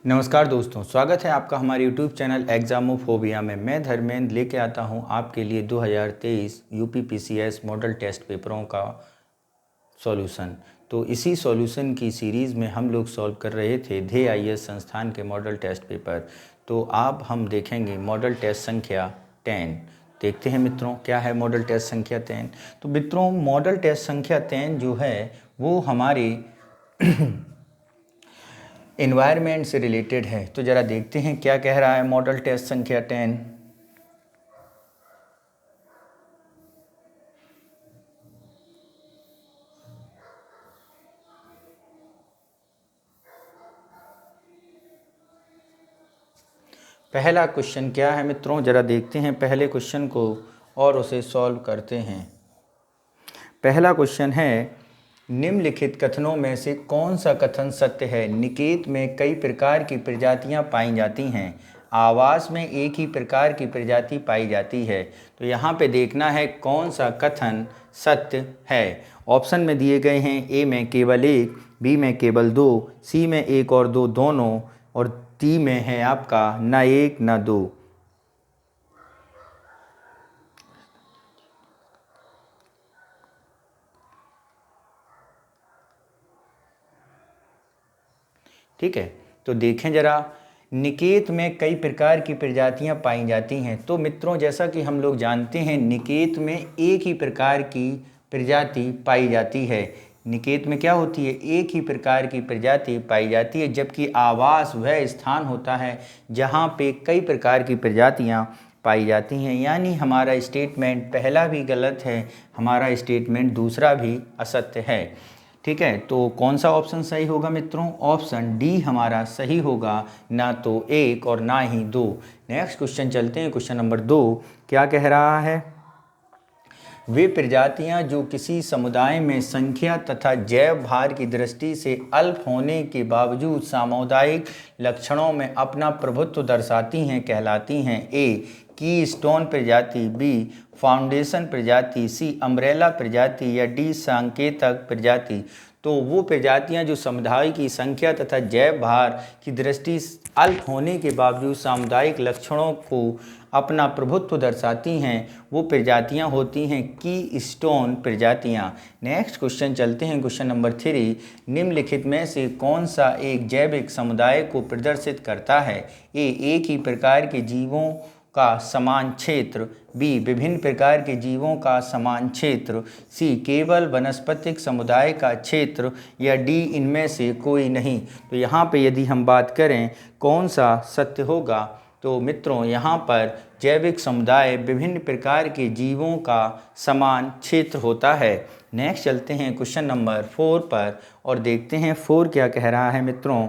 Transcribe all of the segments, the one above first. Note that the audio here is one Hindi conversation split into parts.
नमस्कार दोस्तों, स्वागत है आपका हमारे YouTube चैनल एग्जामोफोबिया में। मैं धर्मेंद्र लेके आता हूं आपके लिए 2023 यूपीपीसीएस मॉडल टेस्ट पेपरों का सॉल्यूशन। तो इसी सॉल्यूशन की सीरीज़ में हम लोग सॉल्व कर रहे थे ध्येय आईएएस संस्थान के मॉडल टेस्ट पेपर। तो अब हम देखेंगे मॉडल टेस्ट संख्या 10। देखते हैं मित्रों क्या है मॉडल टेस्ट संख्या 10। तो मित्रों मॉडल टेस्ट संख्या 10 जो है वो हमारे एनवायरनमेंट से रिलेटेड है। तो ज़रा देखते हैं क्या कह रहा है मॉडल टेस्ट संख्या 10। पहला क्वेश्चन क्या है मित्रों, ज़रा देखते हैं पहले क्वेश्चन को और उसे सॉल्व करते हैं। पहला क्वेश्चन है, निम्नलिखित कथनों में से कौन सा कथन सत्य है? निकेत में कई प्रकार की प्रजातियां पाई जाती हैं, आवास में एक ही प्रकार की प्रजाति पाई जाती है। तो यहाँ पे देखना है कौन सा कथन सत्य है। ऑप्शन में दिए गए हैं, ए में केवल एक, बी में केवल दो, सी में एक और दो दोनों, और डी में है आपका न एक न दो। ठीक है, तो देखें ज़रा, निकेत में कई प्रकार की प्रजातियां पाई जाती हैं। तो मित्रों जैसा कि हम लोग जानते हैं निकेत में एक ही प्रकार की प्रजाति पाई जाती है। निकेत में क्या होती है? एक ही प्रकार की प्रजाति पाई जाती है, जबकि आवास वह स्थान होता है जहाँ पे कई प्रकार की प्रजातियाँ पाई जाती हैं। यानी हमारा स्टेटमेंट पहला भी गलत है, हमारा स्टेटमेंट दूसरा भी असत्य है। ठीक है, तो कौन सा ऑप्शन सही होगा मित्रों? ऑप्शन डी हमारा सही होगा, ना तो एक और ना ही दो। नेक्स्ट क्वेश्चन चलते हैं, क्वेश्चन नंबर 2 क्या कह रहा है? वे प्रजातियां जो किसी समुदाय में संख्या तथा जैव भार की दृष्टि से अल्प होने के बावजूद सामुदायिक लक्षणों में अपना प्रभुत्व दर्शाती हैं कहलाती हैं। ए की स्टोन प्रजाति, बी फाउंडेशन प्रजाति, सी अम्ब्रेला प्रजाति, या डी सांकेतक प्रजाति। तो वो प्रजातियां जो समुदाय की संख्या तथा जैव भार की दृष्टि अल्प होने के बावजूद सामुदायिक लक्षणों को अपना प्रभुत्व दर्शाती हैं, वो प्रजातियां होती हैं की स्टोन प्रजातियां। नेक्स्ट क्वेश्चन चलते हैं, क्वेश्चन नंबर 3। निम्नलिखित में से कौन सा एक जैविक समुदाय को प्रदर्शित करता है? ए एक ही प्रकार के जीवों का समान क्षेत्र, बी विभिन्न प्रकार के जीवों का समान क्षेत्र, सी केवल वनस्पतिक समुदाय का क्षेत्र, या डी इनमें से कोई नहीं। तो यहाँ पे यदि हम बात करें कौन सा सत्य होगा, तो मित्रों यहाँ पर जैविक समुदाय विभिन्न प्रकार के जीवों का समान क्षेत्र होता है। नेक्स्ट चलते हैं क्वेश्चन नंबर 4 पर और देखते हैं 4 क्या कह रहा है मित्रों।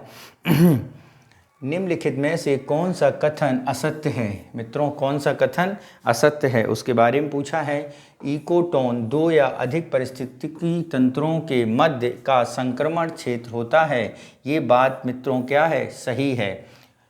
निम्नलिखित में से कौन सा कथन असत्य है? मित्रों कौन सा कथन असत्य है उसके बारे में पूछा है। इकोटोन दो या अधिक पारिस्थितिकी तंत्रों के मध्य का संक्रमण क्षेत्र होता है। ये बात मित्रों क्या है? सही है।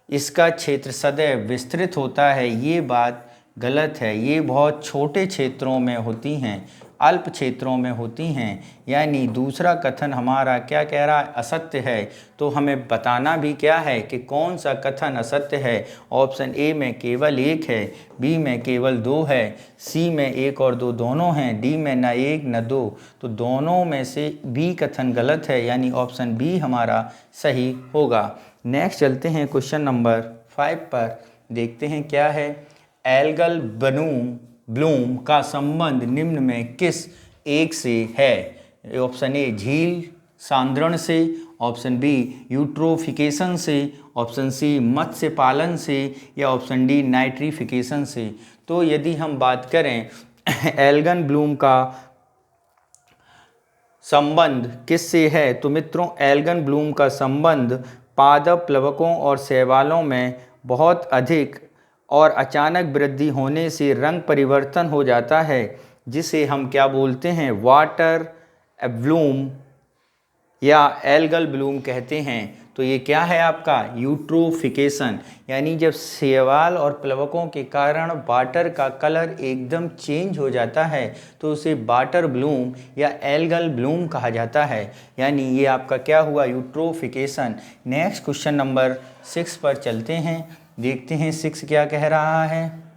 इसका क्षेत्र सदैव विस्तृत होता है, ये बात गलत है। ये बहुत छोटे क्षेत्रों में होती हैं, अल्प क्षेत्रों में होती हैं। यानी दूसरा कथन हमारा क्या कह रहा है? असत्य है। तो हमें बताना भी क्या है कि कौन सा कथन असत्य है। ऑप्शन ए में केवल एक है, बी में केवल दो है, सी में एक और दो दोनों हैं, डी में न एक न दो। तो दोनों में से बी कथन गलत है, यानी ऑप्शन बी हमारा सही होगा। नेक्स्ट चलते हैं क्वेश्चन नंबर 5 पर, देखते हैं क्या है। एल्गल ब्लूम का संबंध निम्न में किस एक से है? ऑप्शन ए झील सांद्रण से, ऑप्शन बी यूट्रोफिकेशन से, ऑप्शन सी मत्स्य पालन से, या ऑप्शन डी नाइट्रिफिकेशन से। तो यदि हम बात करें एल्गन ब्लूम का संबंध किससे है, तो मित्रों एल्गन ब्लूम का संबंध पादप प्लवकों और शैवालों में बहुत अधिक और अचानक वृद्धि होने से रंग परिवर्तन हो जाता है, जिसे हम क्या बोलते हैं? वाटर ब्लूम या एल्गल ब्लूम कहते हैं। तो ये क्या है आपका यूट्रोफिकेशन, यानी जब शैवाल और प्लवकों के कारण वाटर का कलर एकदम चेंज हो जाता है तो उसे वाटर ब्लूम या एल्गल ब्लूम कहा जाता है। यानी ये आपका क्या हुआ, यूट्रोफिकेशन। नेक्स्ट क्वेश्चन नंबर 6 पर चलते हैं, देखते हैं 6 क्या कह रहा है।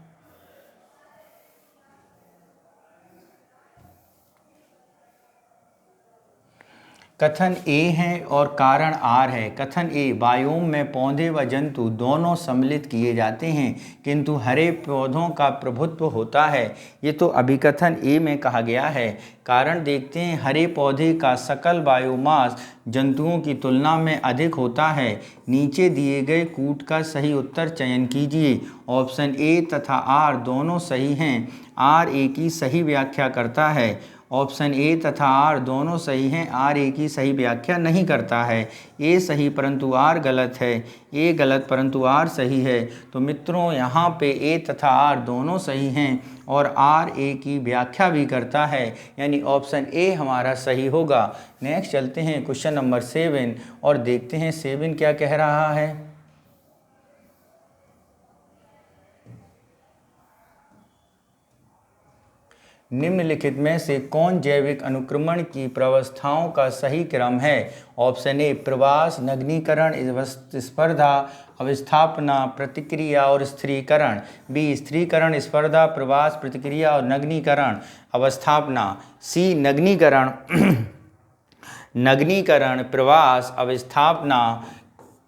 कथन ए है और कारण आर है। कथन ए, बायोम में पौधे व जंतु दोनों सम्मिलित किए जाते हैं किंतु हरे पौधों का प्रभुत्व होता है। ये तो अभिकथन ए में कहा गया है। कारण देखते हैं, हरे पौधे का सकल बायोमास जंतुओं की तुलना में अधिक होता है। नीचे दिए गए कूट का सही उत्तर चयन कीजिए। ऑप्शन ए तथा आर दोनों सही हैं। आर ए की सही व्याख्या करता है। ऑप्शन ए तथा आर दोनों सही हैं, आर ए की सही व्याख्या नहीं करता है। ए सही परंतु आर गलत है, ए गलत परंतु आर सही है। तो मित्रों यहाँ पे ए तथा आर दोनों सही हैं और आर ए की व्याख्या भी करता है, यानी ऑप्शन ए हमारा सही होगा। नेक्स्ट चलते हैं क्वेश्चन नंबर 7 और देखते हैं 7 क्या कह रहा है। निम्नलिखित में से कौन जैविक अनुक्रमण की प्रावस्थाओं का सही क्रम है। ऑप्शन ए, प्रवास, नग्नीकरण, स्पर्धा, अवस्थापना, प्रतिक्रिया और स्थिरीकरण। बी, स्थिरीकरण, स्पर्धा, प्रवास, प्रतिक्रिया और नग्नीकरण, अवस्थापना। सी, नग्नीकरण नग्नीकरण, प्रवास, अवस्थापना,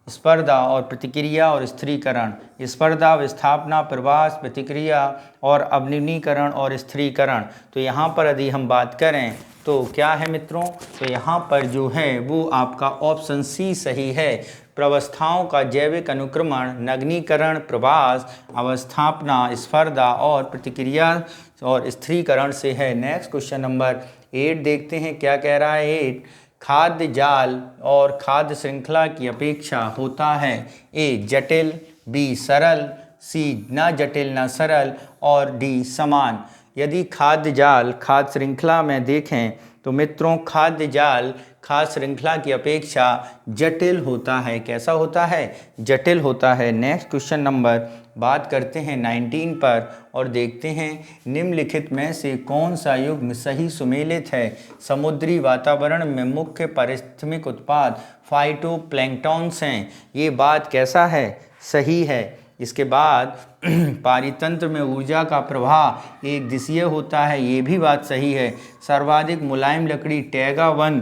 स्पर्धा और प्रतिक्रिया और स्थिरीकरण। स्पर्धा, विस्थापना, प्रवास, प्रतिक्रिया और अवनीकरण और स्थिरीकरण। तो यहाँ पर यदि हम बात करें तो क्या है मित्रों, तो यहाँ पर जो है वो आपका ऑप्शन सी सही है। प्रावस्थाओं का जैविक अनुक्रमण नग्नीकरण, प्रवास, अवस्थापना, स्पर्धा और प्रतिक्रिया और स्थिरीकरण से है। नेक्स्ट क्वेश्चन नंबर 8 देखते हैं क्या कह रहा है। 8, खाद्य जाल और खाद्य श्रृंखला की अपेक्षा होता है। ए, जटिल, बी, सरल, सी, न जटिल न सरल और डी, समान। यदि खाद्य जाल खाद्य श्रृंखला में देखें तो मित्रों खाद्य जाल खाद्य श्रृंखला की अपेक्षा जटिल होता है। कैसा होता है, जटिल होता है। नेक्स्ट क्वेश्चन नंबर बात करते हैं 19 पर और देखते हैं निम्नलिखित में से कौन सा युग्म सही सुमेलित है। समुद्री वातावरण में मुख्य पारिस्थितिक उत्पाद फाइटोप्लैंक्टन्स हैं। ये बात कैसा है, सही है। इसके बाद पारितंत्र में ऊर्जा का प्रवाह एक दिशीय होता है, ये भी बात सही है। सर्वाधिक मुलायम लकड़ी टैगा वन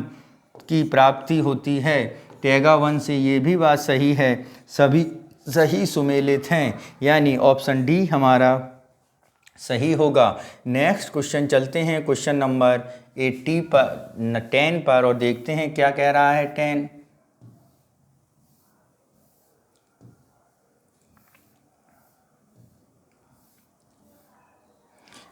की प्राप्ति होती है, टैगा वन से, ये भी बात सही है। सभी सही सुमेलित हैं, यानी ऑप्शन डी हमारा सही होगा। नेक्स्ट क्वेश्चन चलते हैं क्वेश्चन नंबर 10 पर और देखते हैं क्या कह रहा है 10।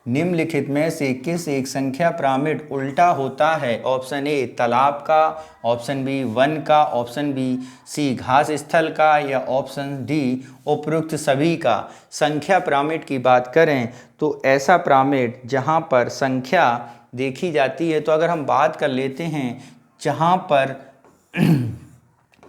निम्नलिखित में से किस एक संख्या पिरामिड उल्टा होता है। ऑप्शन ए, तालाब का, ऑप्शन बी, वन का, ऑप्शन बी, सी, घास स्थल का या ऑप्शन डी, उपरोक्त सभी का। संख्या पिरामिड की बात करें तो ऐसा पिरामिड जहां पर संख्या देखी जाती है, तो अगर हम बात कर लेते हैं जहां पर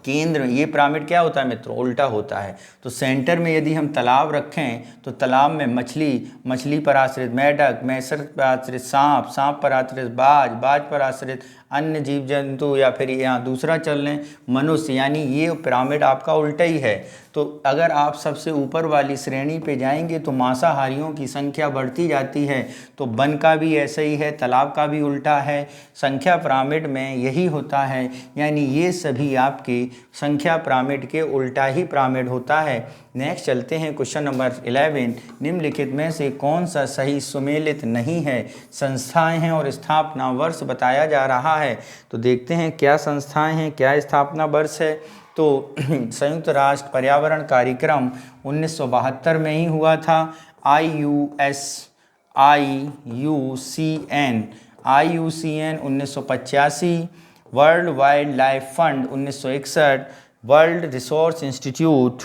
केंद्र, ये पिरामिड क्या होता है मित्रों, उल्टा होता है। तो सेंटर में यदि हम तालाब रखें तो तालाब में मछली, मछली पर आश्रित मेढक, मेढक पर आश्रित सांप, सांप पर आश्रित बाज, बाज पर आश्रित अन्य जीव जंतु, या फिर यहाँ दूसरा चल लें मनुष्य, यानी ये पिरामिड आपका उल्टा ही है। तो अगर आप सबसे ऊपर वाली श्रेणी पे जाएंगे तो मांसाहारियों की संख्या बढ़ती जाती है। तो वन का भी ऐसा ही है, तालाब का भी उल्टा है, संख्या पिरामिड में यही होता है, यानी ये सभी आपके संख्या पिरामिड के उल्टा ही पिरामिड होता है। नेक्स्ट चलते हैं क्वेश्चन नंबर 11। निम्नलिखित में से कौन सा सही सुमेलित नहीं है। संस्थाएं हैं और स्थापना वर्ष बताया जा रहा है। तो देखते हैं क्या संस्थाएं हैं, क्या स्थापना वर्ष है। तो संयुक्त राष्ट्र पर्यावरण कार्यक्रम 1972 में ही हुआ था। IUCN 1985, world wild life fund 1961, world resource institute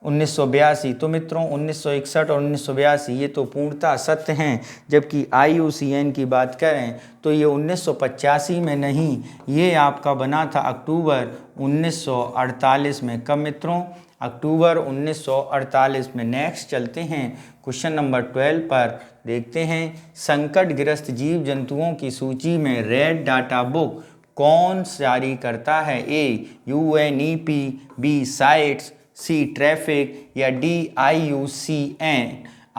1982। तो मित्रों 1961 और 1982 ये तो पूर्णतः सत्य हैं, जबकि IUCN की बात करें तो ये 1985 में नहीं, ये आपका बना था अक्टूबर 1948 में। कब मित्रों? अक्टूबर 1948 में। नेक्स्ट चलते हैं क्वेश्चन नंबर 12 पर, देखते हैं संकटग्रस्त जीव जंतुओं की सूची में रेड डाटा बुक कौन जारी करता है? A UNEP, B sites, C traffic या D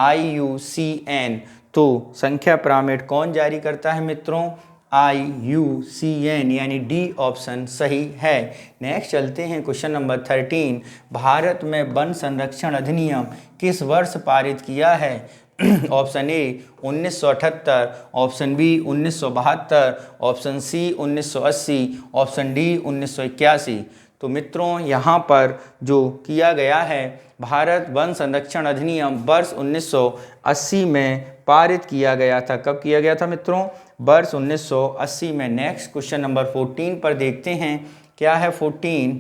IUCN। तो संख्या पिरामिड कौन जारी करता है मित्रों? IUCN, यानी D ऑप्शन सही है। नेक्स्ट चलते हैं क्वेश्चन नंबर 13, भारत में वन संरक्षण अधिनियम किस वर्ष पारित किया है? Option A 1978, option B 1972, option C 1980, option D 1981। तो मित्रों यहाँ पर जो किया गया है, भारत वन संरक्षण अधिनियम वर्ष 1980 में पारित किया गया था। कब किया गया था मित्रों? वर्ष 1980 में। नेक्स्ट क्वेश्चन नंबर 14 पर देखते हैं, क्या है 14?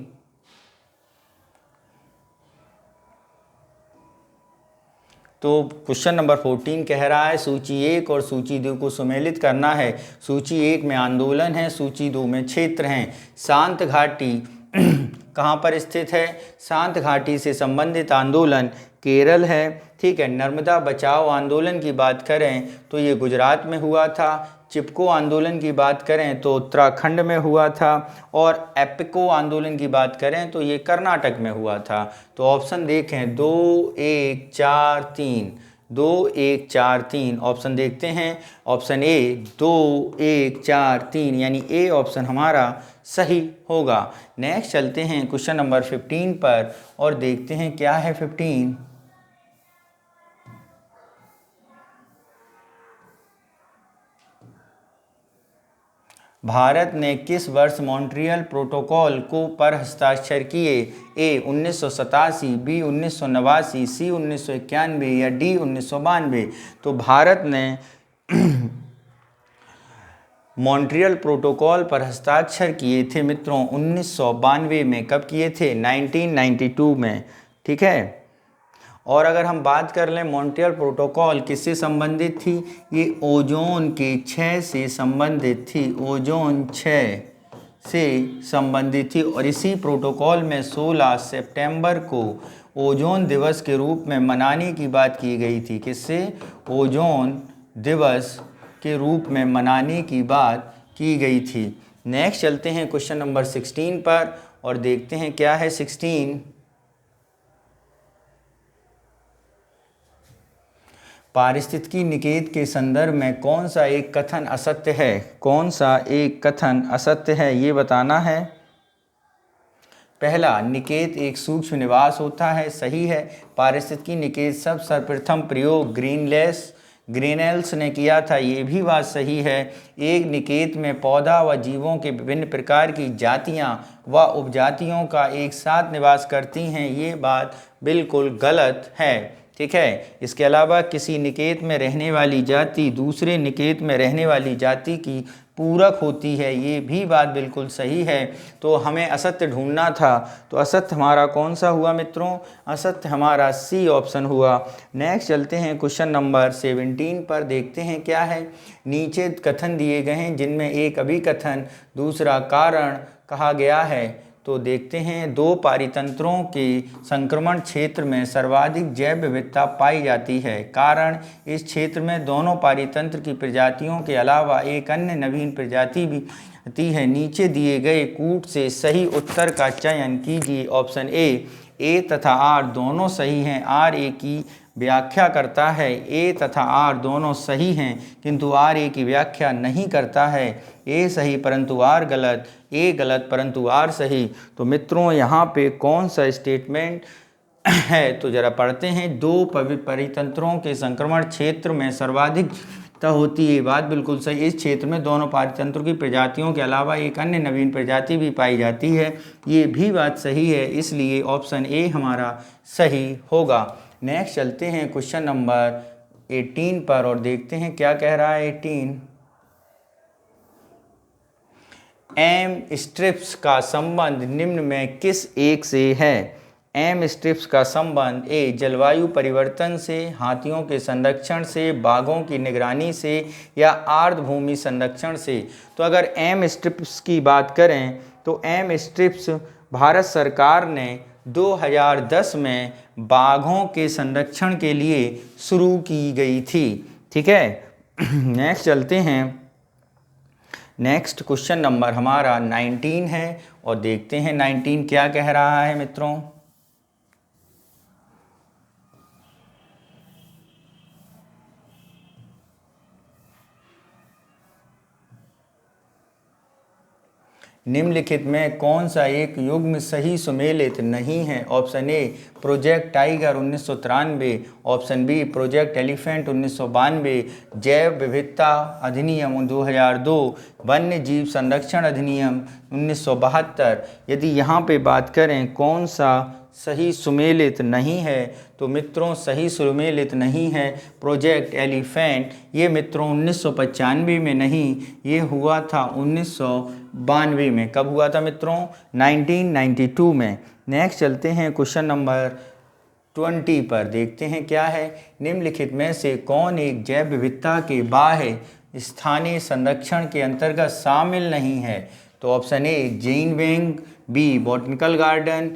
तो क्वेश्चन नंबर 14 कह रहा है सूची 1 और सूची 2 को सुमेलित करना है। सूची 1 में आंदोलन है, सूची 2 में क्षेत्र हैं। शांत घाटी कहाँ पर स्थित है? शांत घाटी से संबंधित आंदोलन केरल है, ठीक है। नर्मदा बचाओ आंदोलन की बात करें तो ये गुजरात में हुआ था। चिपको आंदोलन की बात करें तो उत्तराखंड में हुआ था, और एपिको आंदोलन की बात करें तो ये कर्नाटक में हुआ था। तो ऑप्शन देखें 2 1 4 3, 2 1 4 3 ऑप्शन देखते हैं। ऑप्शन ए 2 1 4 3, यानी ए ऑप्शन हमारा सही होगा। नेक्स्ट चलते हैं क्वेश्चन नंबर 15 पर और देखते हैं क्या है 15। भारत ने किस वर्ष मॉन्ट्रियल प्रोटोकॉल को पर हस्ताक्षर किए? ए 1987, बी 1989, सी 1991 या डी 1992। तो भारत ने मॉन्ट्रियल प्रोटोकॉल पर हस्ताक्षर किए थे मित्रों 1992 में। कब किए थे? 1992 में, ठीक है। और अगर हम बात कर लें मॉन्ट्रियल प्रोटोकॉल किससे संबंधित थी? ये ओजोन के क्षय से संबंधित थी, ओजोन क्षय से संबंधित थी। और इसी प्रोटोकॉल में 16 सितंबर को ओजोन दिवस के रूप में मनाने की बात की गई थी। किससे? ओजोन दिवस के रूप में मनाने की बात की गई थी। नेक्स्ट चलते हैं क्वेश्चन नंबर 16 पर और देखते हैं क्या है 16। पारिस्थितिकी निकेत के संदर्भ में कौन सा एक कथन असत्य है? कौन सा एक कथन असत्य है ये बताना है। पहला, निकेत एक सूक्ष्म निवास होता है, सही है। पारिस्थितिकी निकेत सब सर्वप्रथम प्रयोग ग्रीनेल्स ने किया था, ये भी बात सही है। एक निकेत में पौधा व जीवों के विभिन्न प्रकार की जातियां व उपजातियों का एक साथ निवास करती हैं, ये बात बिल्कुल गलत है, ठीक है। इसके अलावा किसी निकेत में रहने वाली जाति दूसरे निकेत में रहने वाली जाति की पूरक होती है, ये भी बात बिल्कुल सही है। तो हमें असत्य ढूंढना था, तो असत्य हमारा कौन सा हुआ मित्रों? असत्य हमारा सी ऑप्शन हुआ। नेक्स्ट चलते हैं क्वेश्चन नंबर 17 पर, देखते हैं क्या है। नीचे कथन दिए गए हैं जिनमें एक अभिकथन दूसरा कारण कहा गया है। तो देखते हैं, दो पारितंत्रों के संक्रमण क्षेत्र में सर्वाधिक जैव विविधता पाई जाती है। कारण, इस क्षेत्र में दोनों पारितंत्र की प्रजातियों के अलावा एक अन्य नवीन प्रजाति भी आती है। नीचे दिए गए कूट से सही उत्तर का चयन कीजिए। ऑप्शन ए तथा आर दोनों सही हैं, आर ए की व्याख्या करता है। ए तथा आर दोनों सही हैं किंतु आर ए की व्याख्या नहीं करता है। ए सही परंतु आर गलत, ए गलत परंतु आर सही। तो मित्रों यहाँ पे कौन सा स्टेटमेंट है? तो जरा पढ़ते हैं। दो परितंत्रों के संक्रमण क्षेत्र में सर्वाधिक होती है, बात बिल्कुल सही। इस क्षेत्र में दोनों पारितंत्रों की प्रजातियों के अलावा एक अन्य नवीन प्रजाति भी पाई जाती है, ये भी बात सही है। इसलिए ऑप्शन ए हमारा सही होगा। नेक्स्ट चलते हैं क्वेश्चन नंबर 18 पर और देखते हैं क्या कह रहा है 18। एम स्ट्रिप्स का संबंध निम्न में किस एक से है? एम स्ट्रिप्स का संबंध ए जलवायु परिवर्तन से, हाथियों के संरक्षण से, बाघों की निगरानी से या आर्द्रभूमि संरक्षण से। तो अगर एम स्ट्रिप्स की बात करें तो एम स्ट्रिप्स भारत सरकार ने 2010 में बाघों के संरक्षण के लिए शुरू की गई थी। ठीक है, नेक्स्ट चलते हैं। नेक्स्ट क्वेश्चन नंबर हमारा 19 है और देखते हैं 19 क्या कह रहा है मित्रों। निम्नलिखित में कौन सा एक युग्म सही सुमेलित नहीं है? Option A project tiger 1993, option B project elephant 1992, जैव विविधता अधिनियम 2002, वन्य जीव संरक्षण अधिनियम 1972। यदि यहाँ पे बात करें कौन सा सही सुमेलित नहीं है तो मित्रों सही सुमेलित नहीं है प्रोजेक्ट एलिफेंट। ये मित्रों 1995 में नहीं, ये हुआ था 1992 में। कब हुआ था मित्रों? 1992 में। नेक्स्ट चलते हैं क्वेश्चन नंबर 20 पर, देखते हैं क्या है। निम्नलिखित में से कौन एक जैव विविधता के बाह्य स्थानीय संरक्षण के अंतर्गत शामिल नहीं है? तो option A gene bank, B botanical garden,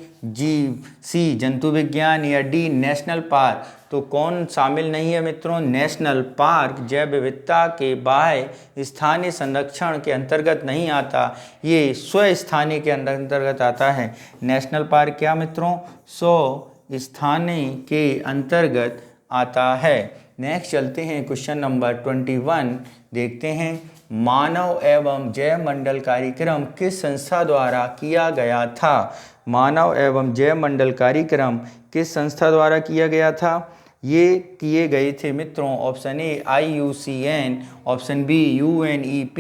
C जंतु विज्ञान या डी नेशनल पार्क। तो कौन शामिल नहीं है मित्रों? नेशनल पार्क जैव विविधता के बाह्य स्थानीय संरक्षण के अंतर्गत नहीं आता, ये स्वस्थानीय के अंतर्गत आता है। नेशनल पार्क क्या मित्रों? स्वस्थानीय के अंतर्गत आता है। नेक्स्ट चलते हैं क्वेश्चन नंबर 21, देखते हैं। मानव एवं जैव मंडल कार्यक्रम किस संस्था द्वारा किया गया था? मानव एवं जैव मंडल कार्यक्रम किस संस्था द्वारा किया गया था? ये किए गए थे मित्रों option A IUCN, option B UNEP,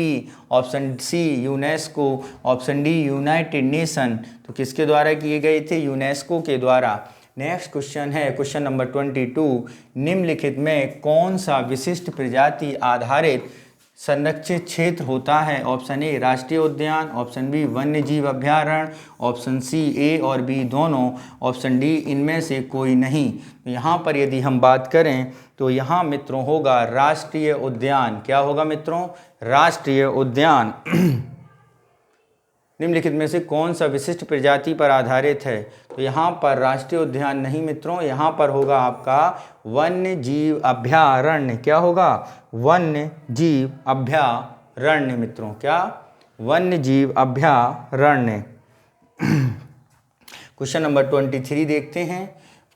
option C UNESCO, option D united nation. तो किसके द्वारा किए गए थे? यूनेस्को के द्वारा। नेक्स्ट क्वेश्चन है क्वेश्चन नंबर 22। निम्नलिखित में कौन सा विशिष्ट प्रजाति आधारित संरक्षित क्षेत्र होता है? ऑप्शन ए राष्ट्रीय उद्यान, ऑप्शन बी वन्य जीव अभयारण्य, ऑप्शन सी ए और बी दोनों, ऑप्शन डी इनमें से कोई नहीं। तो यहाँ पर यदि हम बात करें तो यहाँ मित्रों होगा राष्ट्रीय उद्यान। क्या होगा मित्रों? राष्ट्रीय उद्यान। निम्नलिखित में से कौन सा विशिष्ट प्रजाति पर आधारित है? तो यहाँ पर राष्ट्रीय उद्यान नहीं मित्रों, यहाँ पर होगा आपका वन्य जीव अभयारण्य। क्या होगा? वन्य जीव अभयारण्य मित्रों। क्या? वन्य जीव अभयारण्य। क्वेश्चन नंबर 23 देखते हैं।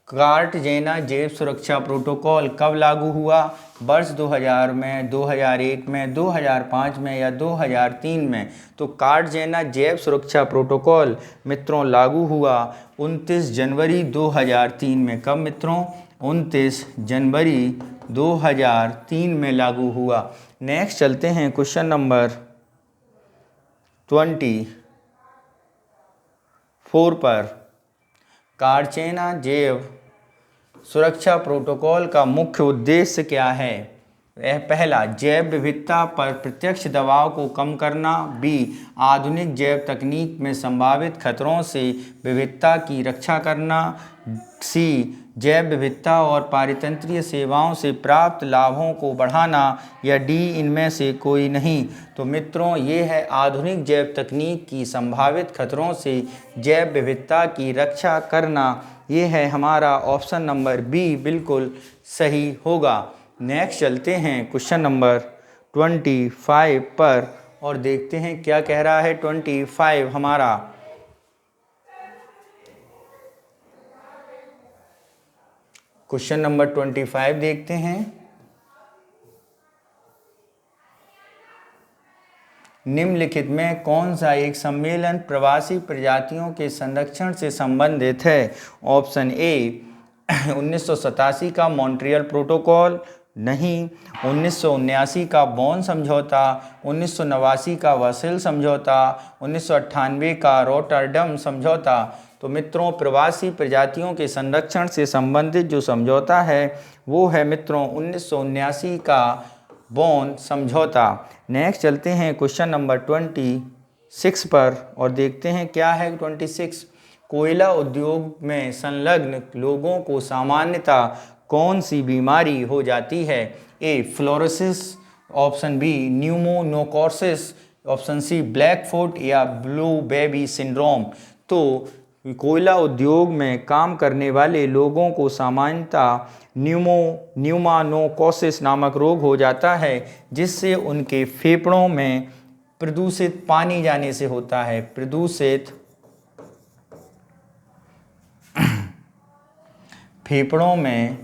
कार्टजेना जैव सुरक्षा प्रोटोकॉल कब लागू हुआ? वर्ष 2000 में, 2001 में, 2005 में या 2003 में? तो कार्टजेना जैव सुरक्षा प्रोटोकॉल मित्रों लागू हुआ 29 जनवरी 2003 में। कब मित्रों? 29 जनवरी 2003 में लागू हुआ। नेक्स्ट चलते हैं क्वेश्चन नंबर 24 पर। कार्टजेना जैव सुरक्षा प्रोटोकॉल का मुख्य उद्देश्य क्या है? पहला, जैव विविधता पर प्रत्यक्ष दबाव को कम करना, बी आधुनिक जैव तकनीक में संभावित खतरों से विविधता की रक्षा करना, सी जैव विविधता और पारितंत्रीय सेवाओं से प्राप्त लाभों को बढ़ाना या डी इनमें से कोई नहीं। तो मित्रों ये है आधुनिक जैव तकनीक की संभावित खतरों से जैव विविधता की रक्षा करना। ये है हमारा ऑप्शन नंबर बी बिल्कुल सही होगा। नेक्स्ट चलते हैं क्वेश्चन नंबर 25 पर और देखते हैं क्या कह रहा है 25 हमारा। क्वेश्चन नंबर 25 देखते हैं। निम्नलिखित में कौन सा एक सम्मेलन प्रवासी प्रजातियों के संरक्षण से संबंधित है? ऑप्शन ए 1987 का मॉन्ट्रियल प्रोटोकॉल, नहीं। 1979 का बॉन समझौता, 1989 का वर्साइल समझौता, 1998 का रॉटरडम समझौता। तो मित्रों प्रवासी प्रजातियों के संरक्षण से संबंधित जो समझौता है वो है मित्रों 1979 का बॉन समझौता। नेक्स्ट चलते हैं क्वेश्चन नंबर 26 पर और देखते हैं क्या है 26। कोयला उद्योग में संलग्न लोगों को सामान्यतः कौन सी बीमारी हो जाती है? A fluorosis, option B pneumoconiosis, option C black foot या ब्लू बेबी सिंड्रोम। तो कोयला उद्योग में काम करने वाले लोगों को सामान्यतः न्यूमानोकोसिस नामक रोग हो जाता है, जिससे उनके फेफड़ों में प्रदूषित पानी जाने से होता है। प्रदूषित फेफड़ों में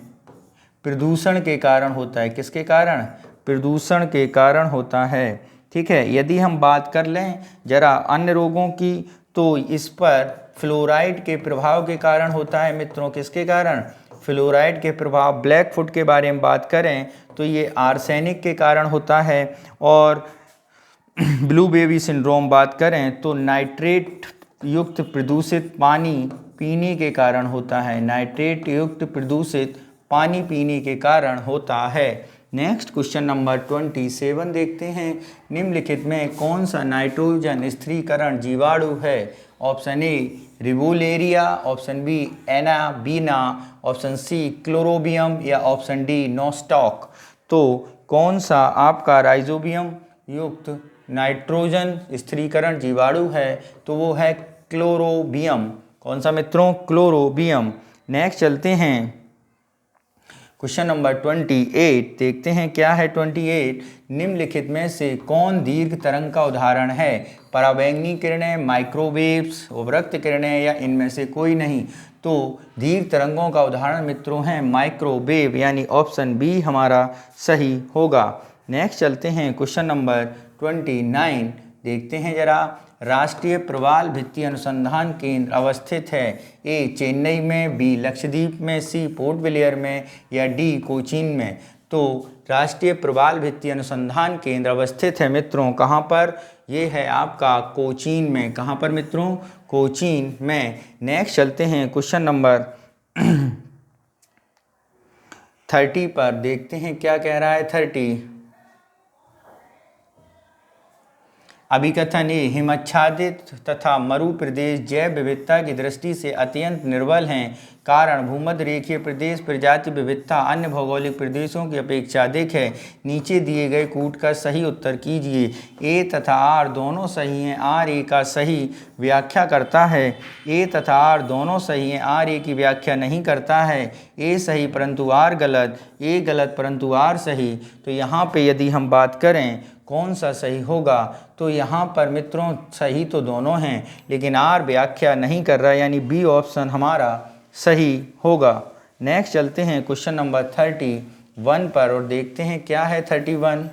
प्रदूषण के कारण होता है। किसके कारण? प्रदूषण के कारण होता है। ठीक है। यदि हम बात कर लें जरा अन्य रोगों की, तो इस पर फ्लोराइड के प्रभाव के कारण होता है मित्रों। किसके कारण? फ्लोराइड के प्रभाव। ब्लैक फुट के बारे में बात करें तो ये आर्सेनिक के कारण होता है। और ब्लू बेबी सिंड्रोम बात करें तो नाइट्रेट युक्त प्रदूषित पानी पीने के कारण होता है। नाइट्रेट युक्त प्रदूषित पानी पीने के कारण होता है। नेक्स्ट क्वेश्चन नंबर 27 देखते हैं। निम्नलिखित में कौन सा नाइट्रोजन स्थिरीकरण जीवाणु है? Option A rivularia, option B anabaena, option C chlorobium या ऑप्शन डी नोस्टॉक। तो कौन सा आपका राइजोबियम युक्त नाइट्रोजन स्थिरीकरण जीवाणु है? तो वो है क्लोरोबियम। कौन सा मित्रों? क्लोरोबियम। नेक्स्ट चलते हैं क्वेश्चन नंबर 28 देखते हैं। क्या है 28? निम्नलिखित में से कौन दीर्घ तरंग का उदाहरण है? पराबैंगनी किरणें, माइक्रोवेव्स, उर्वरक्त किरणें या इनमें से कोई नहीं। तो दीर्घ तरंगों का उदाहरण मित्रों है माइक्रोवेव, यानी ऑप्शन बी हमारा सही होगा। नेक्स्ट चलते हैं क्वेश्चन नंबर 29 देखते हैं जरा। राष्ट्रीय प्रवाल भित्ति अनुसंधान केंद्र अवस्थित है? ए चेन्नई में, बी लक्षद्वीप में, सी पोर्ट ब्लेयर में या डी कोचीन में। तो राष्ट्रीय प्रवाल भित्ति अनुसंधान केंद्र अवस्थित है मित्रों कहाँ पर? ये है आपका कोचीन में। कहाँ पर मित्रों? कोचीन में। नेक्स्ट चलते हैं क्वेश्चन नंबर 30 पर देखते हैं क्या कह रहा है 30। अभिकथन ए हिमाच्छादित तथा मरु प्रदेश जैव विविधता की दृष्टि से अत्यंत निर्बल हैं। कारण भूमध्य रेखीय प्रदेश प्रजाति विविधता अन्य भौगोलिक प्रदेशों की अपेक्षा अधिक है। नीचे दिए गए कूट का सही उत्तर कीजिए। ए तथा आर दोनों सही हैं, आर ए का सही व्याख्या करता है। ए तथा आर दोनों सही हैं, आर ए की व्याख्या नहीं करता है। ए सही परंतु आर गलत, ए गलत परंतु आर सही। तो यहाँ पे यदि हम बात करें कौन सा सही होगा, तो यहाँ पर मित्रों सही तो दोनों हैं, लेकिन आर व्याख्या नहीं कर रहा, यानी बी ऑप्शन हमारा सही होगा। नेक्स्ट चलते हैं क्वेश्चन नंबर 31 पर और देखते हैं क्या है 31।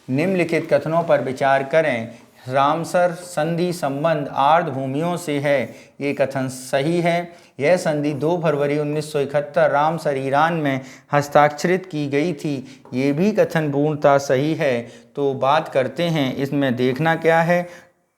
निम्नलिखित कथनों पर विचार करें। रामसर संधि संबंध आर्द्र भूमियों से है। ये कथन सही है। यह संधि 2 फरवरी 1971 रामसर ईरान में हस्ताक्षरित की गई थी। ये भी कथन पूर्णतः सही है। तो बात करते हैं इसमें देखना क्या है,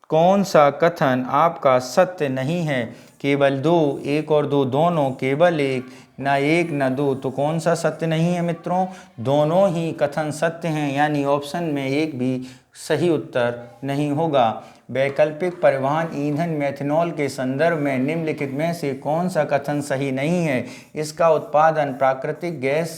कौन सा कथन आपका सत्य नहीं है। केवल 2, 1 और 2 दोनों, केवल 1, ना 1 ना 2। तो कौन सा सत्य नहीं है मित्रों? दोनों ही कथन सत्य हैं, यानी ऑप्शन में एक भी सही उत्तर नहीं होगा। वैकल्पिक परिवहन ईंधन मेथनॉल के संदर्भ में निम्नलिखित में से कौन सा कथन सही नहीं है? इसका उत्पादन प्राकृतिक गैस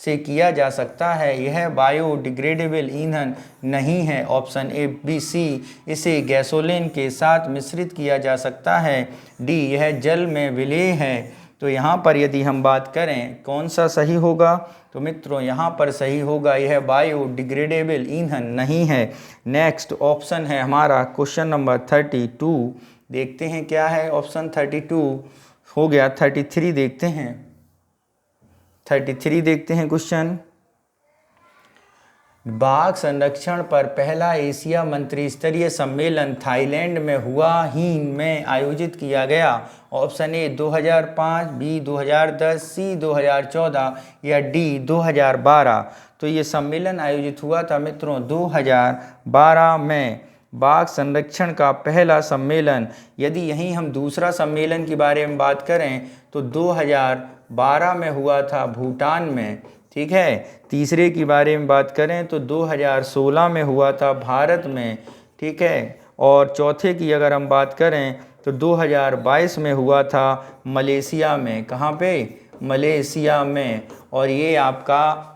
से किया जा सकता है। यह बायोडिग्रेडेबल ईंधन नहीं है। ऑप्शन ए बी सी, इसे गैसोलीन के साथ मिश्रित किया जा सकता है। डी, यह जल में विलेय है। तो यहाँ पर यदि हम बात करें कौन सा सही होगा, तो मित्रों यहाँ पर सही होगा, यह बायोडिग्रेडेबल ईंधन नहीं है। नेक्स्ट ऑप्शन है हमारा क्वेश्चन नंबर 32। देखते हैं क्या है ऑप्शन 32 हो गया। 33 देखते हैं। 33 देखते हैं क्वेश्चन। बाघ संरक्षण पर पहला एशिया मंत्री स्तरीय सम्मेलन थाईलैंड में हुआहीन में आयोजित किया गया। ऑप्शन ए 2005, बी 2010, सी 2014 या डी 2012। तो ये सम्मेलन आयोजित हुआ था मित्रों 2012 में। बाघ संरक्षण का पहला सम्मेलन। यदि यहीं हम दूसरा सम्मेलन के बारे में बात करें तो 2012 में हुआ था भूटान में। ठीक है। तीसरे के बारे में बात करें तो 2016 में हुआ था भारत में, ठीक है। और चौथे की अगर हम बात करें तो 2022 में हुआ था मलेशिया में। कहाँ पे? मलेशिया में। और ये आपका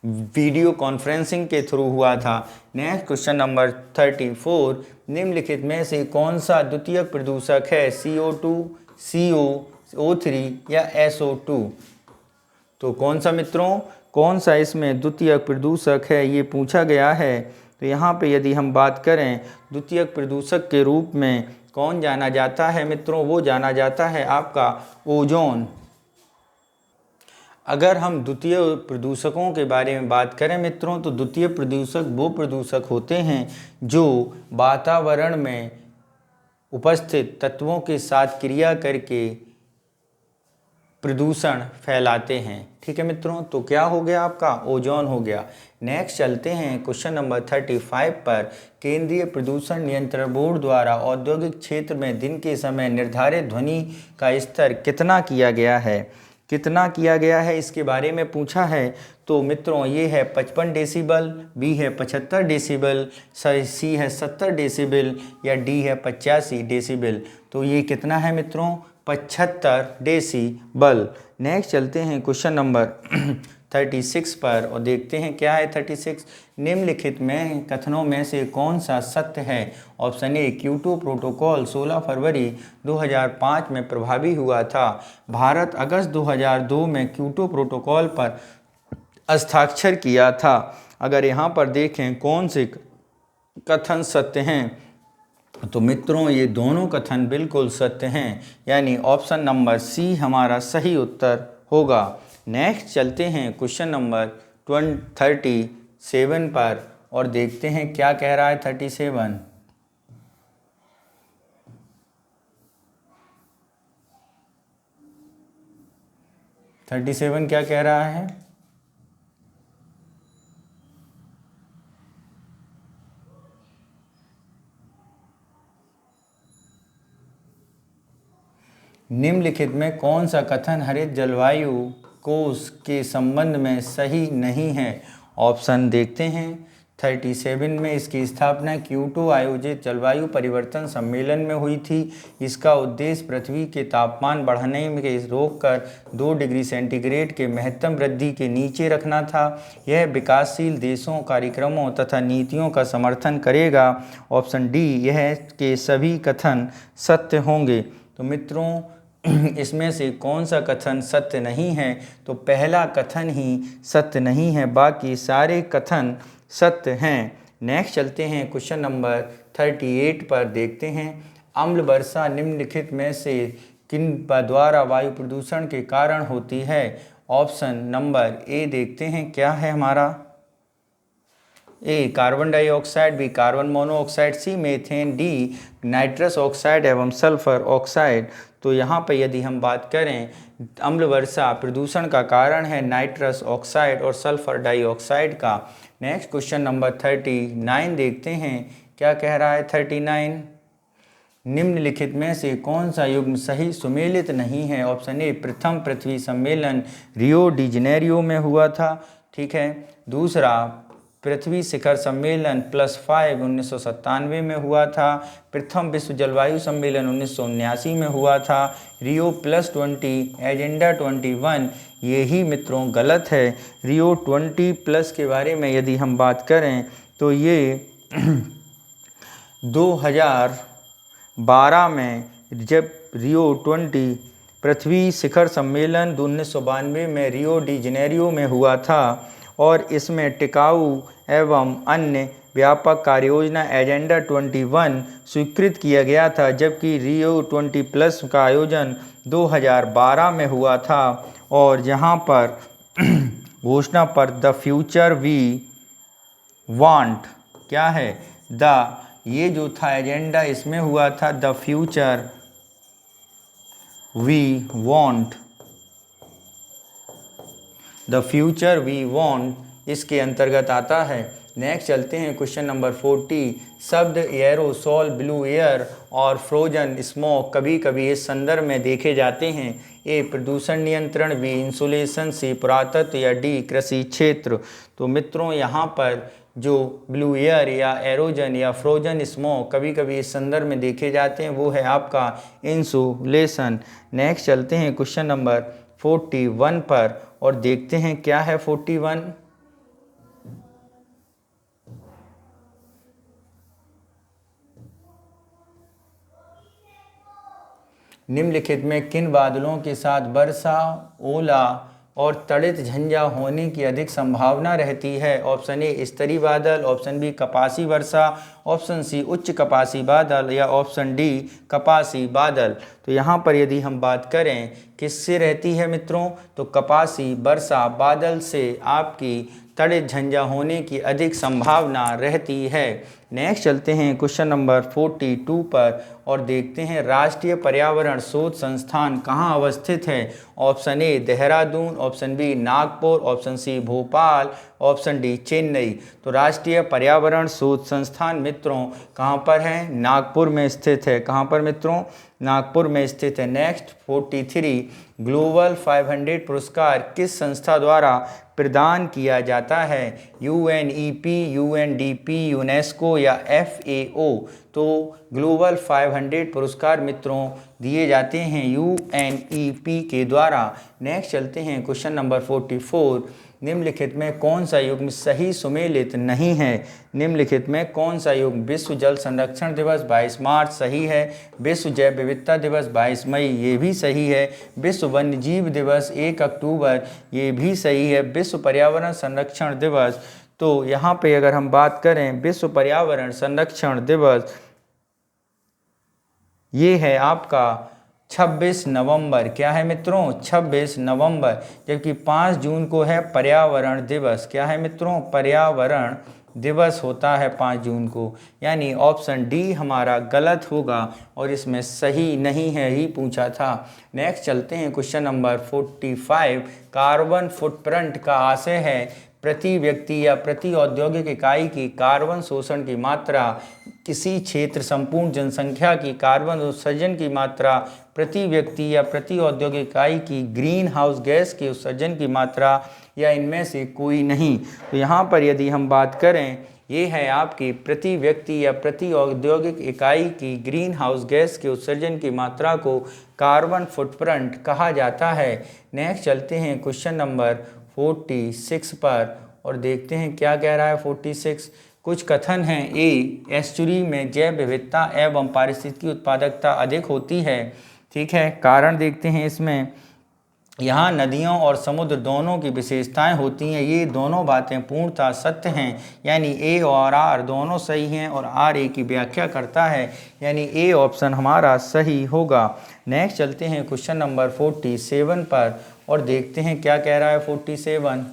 वीडियो कॉन्फ्रेंसिंग के थ्रू हुआ था। नेक्स्ट क्वेश्चन नंबर 34, निम्नलिखित में से कौन सा द्वितीयक प्रदूषक है? CO2, CO3 या SO2? तो कौन सा मित्रों, कौन सा इसमें द्वितीयक प्रदूषक है, ये पूछा गया है। तो यहाँ पे यदि हम बात करें द्वितीयक प्रदूषक के रूप में कौन जाना जाता है मित्रों, वो जाना जाता है आपका ओजोन। अगर हम द्वितीय प्रदूषकों के बारे में बात करें मित्रों, तो द्वितीय प्रदूषक वो प्रदूषक होते हैं जो वातावरण में उपस्थित तत्वों के साथ क्रिया करके प्रदूषण फैलाते हैं। ठीक है मित्रों, तो क्या हो गया आपका? ओजोन हो गया। नेक्स्ट चलते हैं क्वेश्चन नंबर 35 पर। केंद्रीय प्रदूषण नियंत्रण बोर्ड द्वारा औद्योगिक क्षेत्र में दिन के समय निर्धारित ध्वनि का स्तर कितना किया गया है? कितना किया गया है इसके बारे में पूछा है। तो मित्रों ये है 55 डेसिबल, बी है 75 डेसिबल, सी है 70 डेसिबल या डी है 85 डेसिबल। तो ये कितना है मित्रों? 75 डेसिबल। नेक्स्ट चलते हैं क्वेश्चन नंबर 36 पर और देखते हैं क्या है 36। निम्नलिखित में कथनों में से कौन सा सत्य है? ऑप्शन ए, क्योटो प्रोटोकॉल 16 फरवरी 2005 में प्रभावी हुआ था। भारत अगस्त 2002 में क्योटो प्रोटोकॉल पर हस्ताक्षर किया था। अगर यहाँ पर देखें कौन से कथन सत्य हैं, तो मित्रों ये दोनों कथन बिल्कुल सत्य हैं, यानी ऑप्शन नंबर सी हमारा सही उत्तर होगा। नेक्स्ट चलते हैं क्वेश्चन नंबर 37 पर और देखते हैं क्या कह रहा है 37। क्या कह रहा है? निम्नलिखित में कौन सा कथन हरित जलवायु कोष के संबंध में सही नहीं है? ऑप्शन देखते हैं 37 में इसकी स्थापना क्योटो आयोजित जलवायु परिवर्तन सम्मेलन में हुई थी। इसका उद्देश्य पृथ्वी के तापमान बढ़ने में रोककर 2 डिग्री सेंटीग्रेड के महत्तम वृद्धि के नीचे रखना था। यह विकासशील देशों कार्यक्रमों तथा नीतियों का समर्थन करेगा। ऑप्शन डी यह के सभी कथन सत्य होंगे। तो मित्रों इसमें से कौन सा कथन सत्य नहीं है? तो पहला कथन ही सत्य नहीं है, बाकी सारे कथन सत्य हैं। नेक्स्ट चलते हैं क्वेश्चन नंबर 38 पर देखते हैं। अम्ल वर्षा निम्नलिखित में से किन द्वारा वायु प्रदूषण के कारण होती है? ऑप्शन नंबर ए देखते हैं क्या है हमारा। A carbon dioxide, B carbon monoxide, C methane, D nitrous oxide एवं सल्फर ऑक्साइड। तो यहाँ पर यदि हम बात करें अम्ल वर्षा प्रदूषण का कारण है नाइट्रस ऑक्साइड और सल्फर डाइऑक्साइड का। नेक्स्ट क्वेश्चन नंबर 39 देखते हैं क्या कह रहा है 39। निम्नलिखित में से कौन सा युग्म सही सुमेलित नहीं है? ऑप्शन ए, प्रथम पृथ्वी सम्मेलन रियो डी जेनेरियो में हुआ था। ठीक है। दूसरा, पृथ्वी शिखर सम्मेलन +5 1997 में हुआ था। प्रथम विश्व जलवायु सम्मेलन 1979 में हुआ था। रियो +20 एजेंडा 21 यही मित्रों गलत है। रियो 20+ के बारे में यदि हम बात करें तो ये 2012 में जब रियो 20 पृथ्वी शिखर सम्मेलन 1992 में रियो डी जेनेरियो में हुआ था और इसमें टिकाऊ एवं अन्य व्यापक कार्ययोजना एजेंडा 21 स्वीकृत किया गया था, जबकि रियो 20+ का आयोजन 2012 में हुआ था। और यहाँ पर घोषणा पर द फ्यूचर वी वांट क्या है? ये जो था एजेंडा इसमें हुआ था the future we want, the future we want इसके अंतर्गत आता है। नेक्स्ट चलते हैं क्वेश्चन नंबर 40। शब्द एयरोसॉल, ब्लू एयर और फ्रोजन स्मोक कभी कभी इस संदर्भ में देखे जाते हैं। ए प्रदूषण नियंत्रण, बी इंसुलेशन, सी पुरातत्व या डी कृषि क्षेत्र। तो मित्रों यहाँ पर जो ब्लू एयर या एरोजन या फ्रोजन स्मोक कभी कभी इस संदर्भ में देखे जाते हैं वो है आपका इंसुलेशन। नेक्स्ट चलते हैं क्वेश्चन नंबर 41 पर और देखते हैं क्या है 41। निम्नलिखित में किन बादलों के साथ वर्षा, ओला और तड़ित झंझा होने की अधिक संभावना रहती है? ऑप्शन ए स्तरीय बादल, ऑप्शन बी कपासी वर्षा, ऑप्शन सी उच्च कपासी बादल या ऑप्शन डी कपासी बादल। तो यहाँ पर यदि हम बात करें किससे रहती है मित्रों, तो कपासी वर्षा बादल से आपकी तड़ित झंझा होने की अधिक संभावना रहती है। नेक्स्ट चलते हैं क्वेश्चन नंबर 42 पर और देखते हैं राष्ट्रीय पर्यावरण शोध संस्थान कहाँ अवस्थित है? Option A Dehradun, option B Nagpur, option C Bhopal, option D Chennai. तो राष्ट्रीय पर्यावरण शोध संस्थान मित्रों कहाँ पर है? नागपुर में स्थित है। कहाँ पर मित्रों? नागपुर में स्थित है। नेक्स्ट 43 ग्लोबल 500 पुरस्कार किस संस्था द्वारा प्रदान किया जाता है? UNEP, UNDP, यूनेस्को या FAO। तो ग्लोबल 500 पुरस्कार मित्रों दिए जाते हैं UNEP के द्वारा। नेक्स्ट चलते हैं क्वेश्चन नंबर 44। निम्नलिखित में कौन सा युग्म सही सुमेलित नहीं है? निम्नलिखित में कौन सा युग्म? विश्व जल संरक्षण दिवस 22 मार्च सही है, विश्व जैव विविधता दिवस 22 मई ये भी सही है, विश्व वन्य जीव दिवस 1 अक्टूबर ये भी सही है, विश्व पर्यावरण संरक्षण दिवस। तो यहाँ पे अगर हम बात करें विश्व पर्यावरण संरक्षण दिवस ये है आपका 26 नवंबर। क्या है मित्रों? 26 नवंबर। जबकि 5 जून को है पर्यावरण दिवस। क्या है मित्रों? पर्यावरण दिवस होता है 5 जून को। यानी ऑप्शन डी हमारा गलत होगा और इसमें सही नहीं है ही पूछा था। नेक्स्ट चलते हैं क्वेश्चन नंबर 45। कार्बन फुटप्रिंट का आशय है प्रति व्यक्ति या प्रति औद्योगिक इकाई की कार्बन शोषण की मात्रा, किसी क्षेत्र संपूर्ण जनसंख्या की कार्बन उत्सर्जन की मात्रा, प्रति व्यक्ति या प्रति औद्योगिक इकाई की ग्रीन हाउस गैस के उत्सर्जन की मात्रा या इनमें से कोई नहीं। तो यहाँ पर यदि हम बात करें ये है आपकी प्रति व्यक्ति या प्रति औद्योगिक इकाई की ग्रीन हाउस गैस के उत्सर्जन की मात्रा को कार्बन फुटप्रिंट कहा जाता है। नेक्स्ट चलते हैं क्वेश्चन नंबर 46 पर और देखते हैं क्या कह रहा है 46। कुछ कथन हैं। ए एस्चुरी में जैव विविधता एवं पारिस्थितिकी उत्पादकता अधिक होती है। ठीक है, कारण देखते हैं इसमें। यहाँ नदियों और समुद्र दोनों की विशेषताएं होती हैं। ये दोनों बातें पूर्णतः सत्य हैं, यानी ए और आर दोनों सही हैं और आर ए की व्याख्या करता है, यानी ए ऑप्शन हमारा सही होगा। नेक्स्ट चलते हैं क्वेश्चन नंबर 47 पर और देखते हैं क्या कह रहा है 47।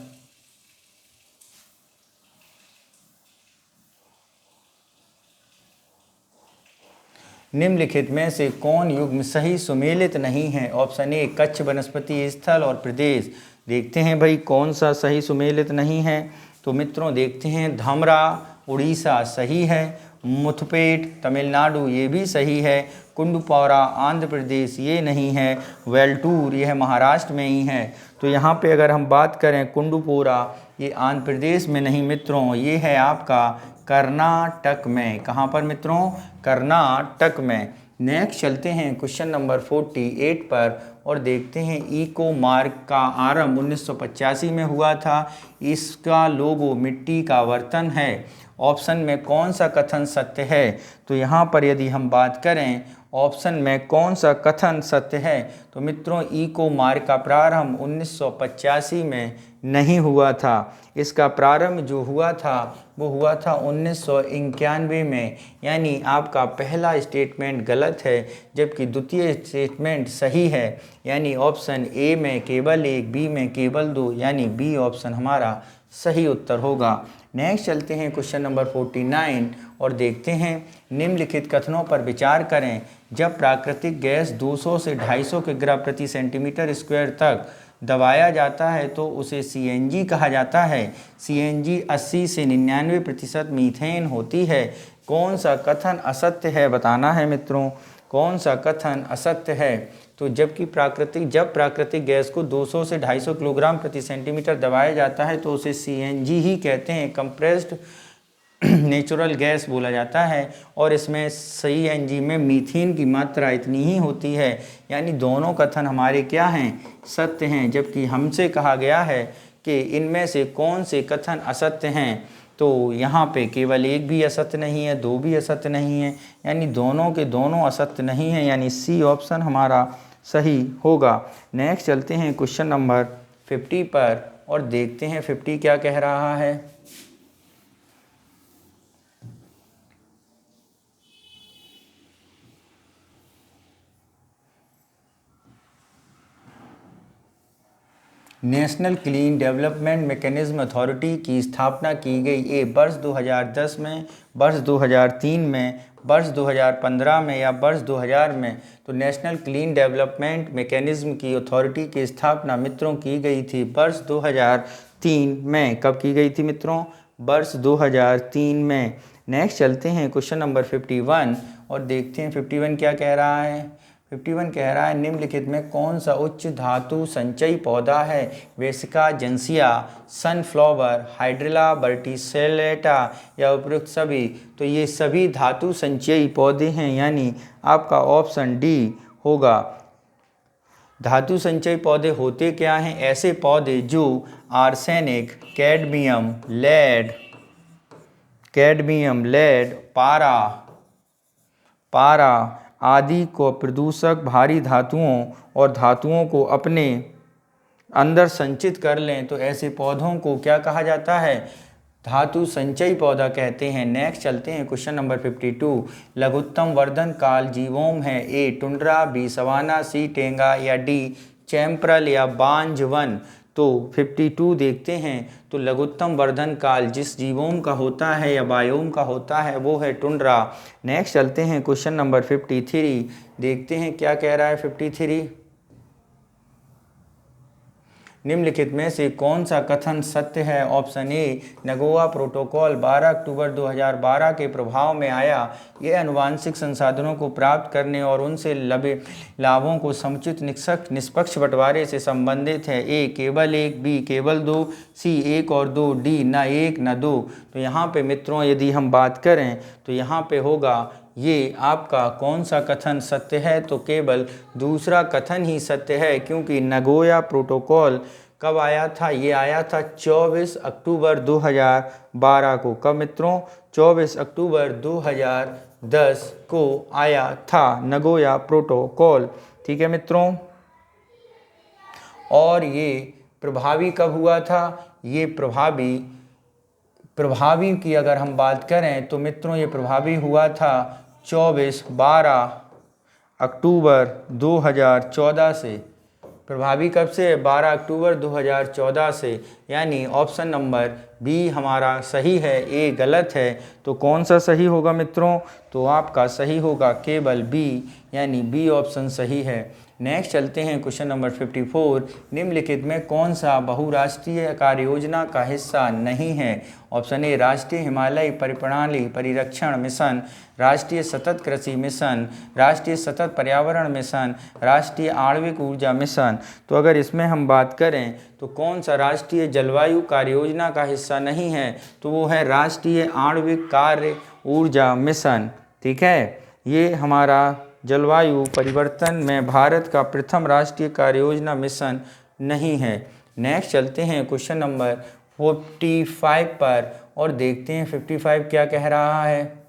निम्नलिखित में से कौन युग्म सही सुमेलित नहीं है? ऑप्शन ए कच्छ वनस्पति स्थल और प्रदेश। देखते हैं भाई कौन सा सही सुमेलित नहीं है। तो मित्रों देखते हैं धामरा उड़ीसा सही है, मुथपेट तमिलनाडु ये भी सही है, कुंडुपौरा आंध्र प्रदेश ये नहीं है, वेल्टूर यह महाराष्ट्र में ही है। तो यहाँ पे अगर हम बात करें कुंडुपोरा ये आंध्र प्रदेश में नहीं मित्रों, ये है आपका कर्नाटक में। कहाँ पर मित्रों? कर्नाटक में। नेक्स्ट चलते हैं क्वेश्चन नंबर 48 पर और देखते हैं इको मार्क का आरंभ 1985 में हुआ था। इसका लोगो मिट्टी का बर्तन है। ऑप्शन में कौन सा कथन सत्य है? तो यहाँ पर यदि हम बात करें ऑप्शन में कौन सा कथन सत्य है, तो मित्रों इको मार्क का प्रारंभ 1985 में नहीं हुआ था। इसका प्रारंभ जो हुआ था वो हुआ था 1991 में। यानी आपका पहला स्टेटमेंट गलत है जबकि द्वितीय स्टेटमेंट सही है। यानी ऑप्शन ए में केवल 1, बी में केवल 2, यानी बी ऑप्शन हमारा सही उत्तर होगा। नेक्स्ट चलते हैं क्वेश्चन नंबर 49 और देखते हैं निम्नलिखित कथनों पर विचार करें। जब प्राकृतिक गैस 200 से 250 किग्रा प्रति सेंटीमीटर स्क्वायर तक दबाया जाता है तो उसे CNG कहा जाता है। CNG 80 से 99% मीथेन होती है। कौन सा कथन असत्य है बताना है मित्रों। कौन सा कथन असत्य है? तो जब प्राकृतिक गैस को 200 से 250 किलोग्राम प्रति सेंटीमीटर दबाया जाता है तो उसे CNG ही कहते हैं, कंप्रेस्ड नेचुरल गैस बोला जाता है। और इसमें CNG में मीथेन की मात्रा इतनी ही होती है। यानी दोनों कथन हमारे क्या हैं? सत्य हैं। जबकि हमसे कहा गया है कि इनमें से कौन से कथन असत्य हैं, तो यहाँ पे केवल एक भी असत्य नहीं है, दो भी असत्य नहीं है, यानी दोनों के दोनों असत्य नहीं है, यानी सी ऑप्शन हमारा सही होगा। नेक्स्ट चलते हैं क्वेश्चन नंबर 50 पर और देखते हैं 50 क्या कह रहा है। National clean development mechanism authority की स्थापना की गई वर्ष 2010 में, वर्ष 2003 में, वर्ष 2015 में या वर्ष 2000 में? तो नेशनल क्लीन डेवलपमेंट मैकेनिज्म की अथॉरिटी की स्थापना मित्रों की गई थी वर्ष 2003 में। कब की गई थी मित्रों? वर्ष 2003 में। नेक्स्ट चलते हैं क्वेश्चन नंबर 51 और देखते हैं 51 क्या कह रहा है। 51 कह रहा है निम्नलिखित में कौन सा उच्च धातु संचयी पौधा है? वेसिका जेंसिया, सनफ्लावर, हाइड्रिला वर्टिसेलेटा या उपयुक्त सभी? तो ये सभी धातु संचयी पौधे हैं, यानी आपका ऑप्शन डी होगा। धातु संचयी पौधे होते क्या हैं? ऐसे पौधे जो आर्सेनिक, कैडमियम, लेड, पारा आदि को प्रदूषक भारी धातुओं और धातुओं को अपने अंदर संचित कर लें, तो ऐसे पौधों को क्या कहा जाता है? धातु संचयी पौधा कहते हैं। नेक्स्ट चलते हैं क्वेश्चन नंबर 52। लघुत्तम वर्धन काल जीवोम है? ए टुंड्रा, बी सवाना, सी टेंगा या डी चैम्परल या बांझवन? तो 52 देखते हैं। तो लघुत्तम वर्धन काल जिस जीवोम का होता है या बायोम का होता है वो है टुंड्रा। नेक्स्ट चलते हैं क्वेश्चन नंबर 53, देखते हैं क्या कह रहा है 53। निम्नलिखित में से कौन सा कथन सत्य है? ऑप्शन ए, नगोया प्रोटोकॉल 12 अक्टूबर 2012 के प्रभाव में आया। ये आनुवांशिक संसाधनों को प्राप्त करने और उनसे लबे लाभों को समुचित निष्पक्ष बंटवारे से संबंधित है। ए केवल 1, बी केवल 2, सी 1 और 2, डी न 1 न 2। तो यहाँ पे मित्रों यदि हम बात करें तो यहाँ पे होगा ये आपका कौन सा कथन सत्य है? तो केवल दूसरा कथन ही सत्य है, क्योंकि नगोया प्रोटोकॉल कब आया था? ये आया था 24 अक्टूबर 2012 को। कब मित्रों? 24 अक्टूबर 2010 को आया था नगोया प्रोटोकॉल। ठीक है मित्रों। और ये प्रभावी कब हुआ था? ये प्रभावी की अगर हम बात करें तो मित्रों ये प्रभावी हुआ था 12 अक्टूबर 2014 से। प्रभावी कब से? 12 अक्टूबर 2014 से। यानी ऑप्शन नंबर बी हमारा सही है, ए गलत है। तो कौन सा सही होगा मित्रों? तो आपका सही होगा केवल बी, यानी बी ऑप्शन सही है। नेक्स्ट चलते हैं क्वेश्चन नंबर 54। निम्नलिखित में कौन सा बहुराष्ट्रीय कार्य योजना का हिस्सा नहीं है? ऑप्शन ए, राष्ट्रीय हिमालय परिप्रणाली परिरक्षण मिशन, राष्ट्रीय सतत कृषि मिशन, राष्ट्रीय सतत पर्यावरण मिशन, राष्ट्रीय आणविक ऊर्जा मिशन। तो अगर इसमें हम बात करें तो कौन सा राष्ट्रीय जलवायु कार्य योजना का हिस्सा नहीं है? तो वो है राष्ट्रीय आणविक कार्य ऊर्जा मिशन। ठीक है, ये हमारा जलवायु परिवर्तन में भारत का प्रथम राष्ट्रीय कार्य योजना मिशन नहीं है। नेक्स्ट चलते हैं क्वेश्चन नंबर 45 पर और देखते हैं 55 क्या कह रहा है।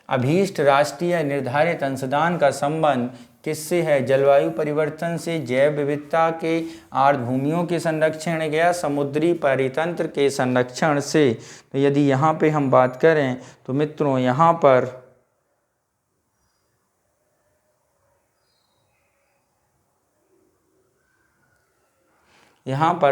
अभीष्ट राष्ट्रीय निर्धारित अंशदान का संबंध किससे है? जलवायु परिवर्तन से, जैव विविधता के, आर्द्रभूमियों के संरक्षण या समुद्री परितंत्र के संरक्षण से? तो यदि यहाँ पे हम बात करें तो मित्रों यहाँ पर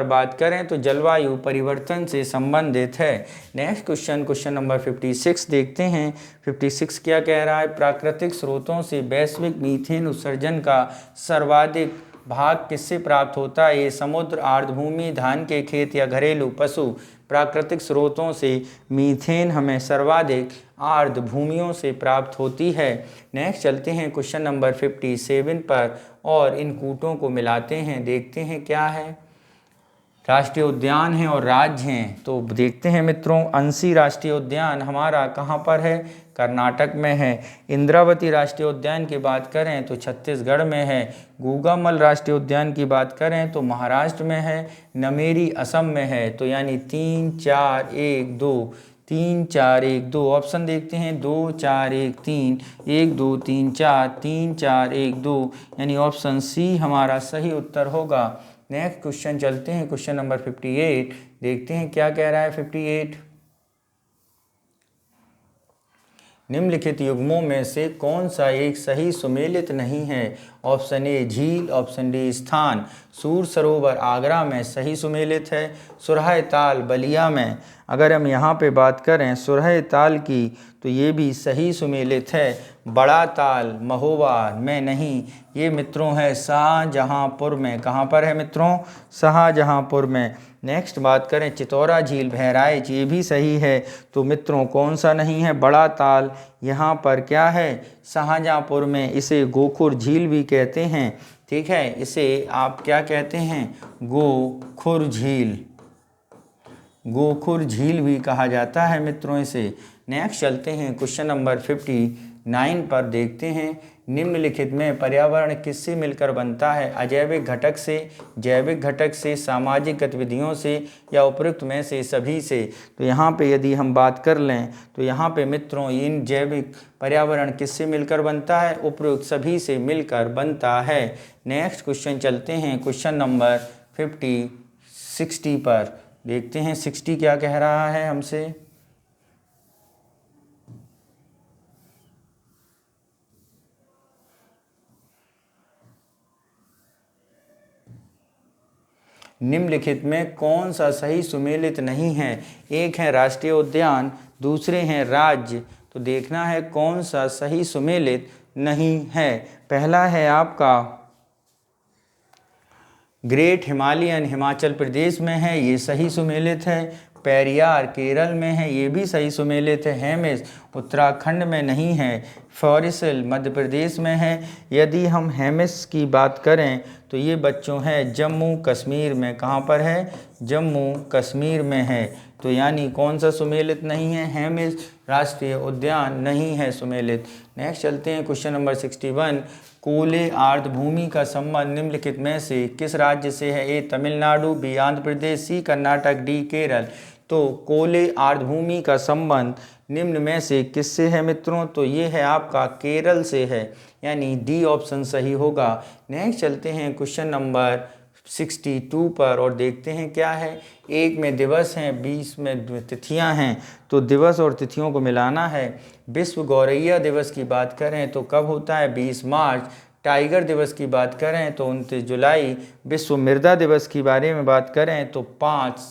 बात करें तो जलवायु परिवर्तन से संबंधित है। नेक्स्ट क्वेश्चन नंबर 56 देखते हैं। 56 क्या कह रहा है? प्राकृतिक स्रोतों से वैश्विक मीथेन उत्सर्जन का सर्वाधिक भाग किससे प्राप्त होता है? ये समुद्र, आर्द्रभूमि, धान के खेत या घरेलू पशु। प्राकृतिक स्रोतों से मीथेन हमें सर्वाधिक आर्द्र भूमियों से प्राप्त होती है। नेक्स्ट चलते हैं क्वेश्चन नंबर 57 पर और इन कूटों को मिलाते हैं, देखते हैं क्या है। राष्ट्रीय उद्यान हैं और राज्य हैं, तो देखते हैं मित्रों, अंशी राष्ट्रीय उद्यान हमारा कहाँ पर है? कर्नाटक में है। इंद्रावती राष्ट्रीय उद्यान की बात करें तो छत्तीसगढ़ में है। गूगामल राष्ट्रीय उद्यान की बात करें तो महाराष्ट्र में है। नमेरी असम में है। तो यानी 3 4 1 2, 3 4 1 2 ऑप्शन देखते हैं, 2 4 1 3, 1 2 3 4, 3 4 1 2, यानी ऑप्शन सी हमारा सही उत्तर होगा। नेक्स्ट क्वेश्चन चलते हैं, क्वेश्चन नंबर 58, देखते हैं क्या कह रहा है 58। निम्नलिखित युग्मों में से कौन सा एक सही सुमेलित नहीं है? ऑप्शन ए झील, ऑप्शन डी स्थान। सूर सरोवर आगरा में सही सुमेलित है। सुरह ताल बलिया में, अगर हम यहाँ पे बात करें सुरह ताल की, तो ये भी सही सुमेलित है। बड़ा ताल महोबा में नहीं, ये मित्रों है शाहजहाँपुर में। कहाँ पर है मित्रों? शाहजहाँपुर में। नेक्स्ट बात करें चितौरा झील बहराइच, ये भी सही है। तो मित्रों कौन सा नहीं है? बड़ा ताल यहाँ पर क्या है? शाहजहाँपुर में। इसे गोखुर झील भी कहते हैं, ठीक है, इसे आप क्या कहते हैं? गोखुर झील, गोखुर झील भी कहा जाता है मित्रों इसे। नेक्स्ट चलते हैं क्वेश्चन नंबर 59 पर, देखते हैं निम्नलिखित में पर्यावरण किससे मिलकर बनता है? अजैविक घटक से, जैविक घटक से, सामाजिक गतिविधियों से या उपयुक्त में से सभी से। तो यहाँ पे यदि हम बात कर लें तो यहाँ पे मित्रों इन जैविक पर्यावरण किससे मिलकर बनता है? उपयुक्त सभी से मिलकर बनता है। नेक्स्ट क्वेश्चन चलते हैं क्वेश्चन नंबर 60 पर, देखते हैं 60 क्या कह रहा है हमसे। निम्नलिखित में कौन सा सही सुमेलित नहीं है? एक है राष्ट्रीय उद्यान, दूसरे हैं राज्य। तो देखना है कौन सा सही सुमेलित नहीं है। पहला है आपका ग्रेट हिमालयन, हिमाचल प्रदेश में है, ये सही सुमेलित है। पेरियार केरल में है, ये भी सही सुमेलित है। हेमिस उत्तराखंड में नहीं है। फॉरिसल मध्य प्रदेश में है। यदि हम हेमिस की बात करें तो ये बच्चों है जम्मू कश्मीर में। कहाँ पर है? जम्मू कश्मीर में है। तो यानी कौन सा सुमेलित नहीं है? हेमिस राष्ट्रीय उद्यान नहीं है सुमेलित। नेक्स्ट चलते हैं क्वेश्चन नंबर 61, कोले आर्द्रभूमि का संबंध निम्नलिखित में से किस राज्य से है? ए तमिलनाडु, बी आंध्र प्रदेश, सी कर्नाटक, डी केरल। तो कोले आर्द्रभूमि का संबंध निम्न में से किससे है मित्रों? तो ये है आपका केरल से है, यानी डी ऑप्शन सही होगा। नेक्स्ट चलते हैं क्वेश्चन नंबर 62 पर और देखते हैं क्या है। एक में दिवस हैं, 20 में तिथियां हैं, तो दिवस और तिथियों को मिलाना है। विश्व गौरैया दिवस की बात करें तो कब होता है? 20 मार्च। टाइगर दिवस की बात करें तो 29 जुलाई। विश्व मृदा दिवस की बारे में बात करें तो 5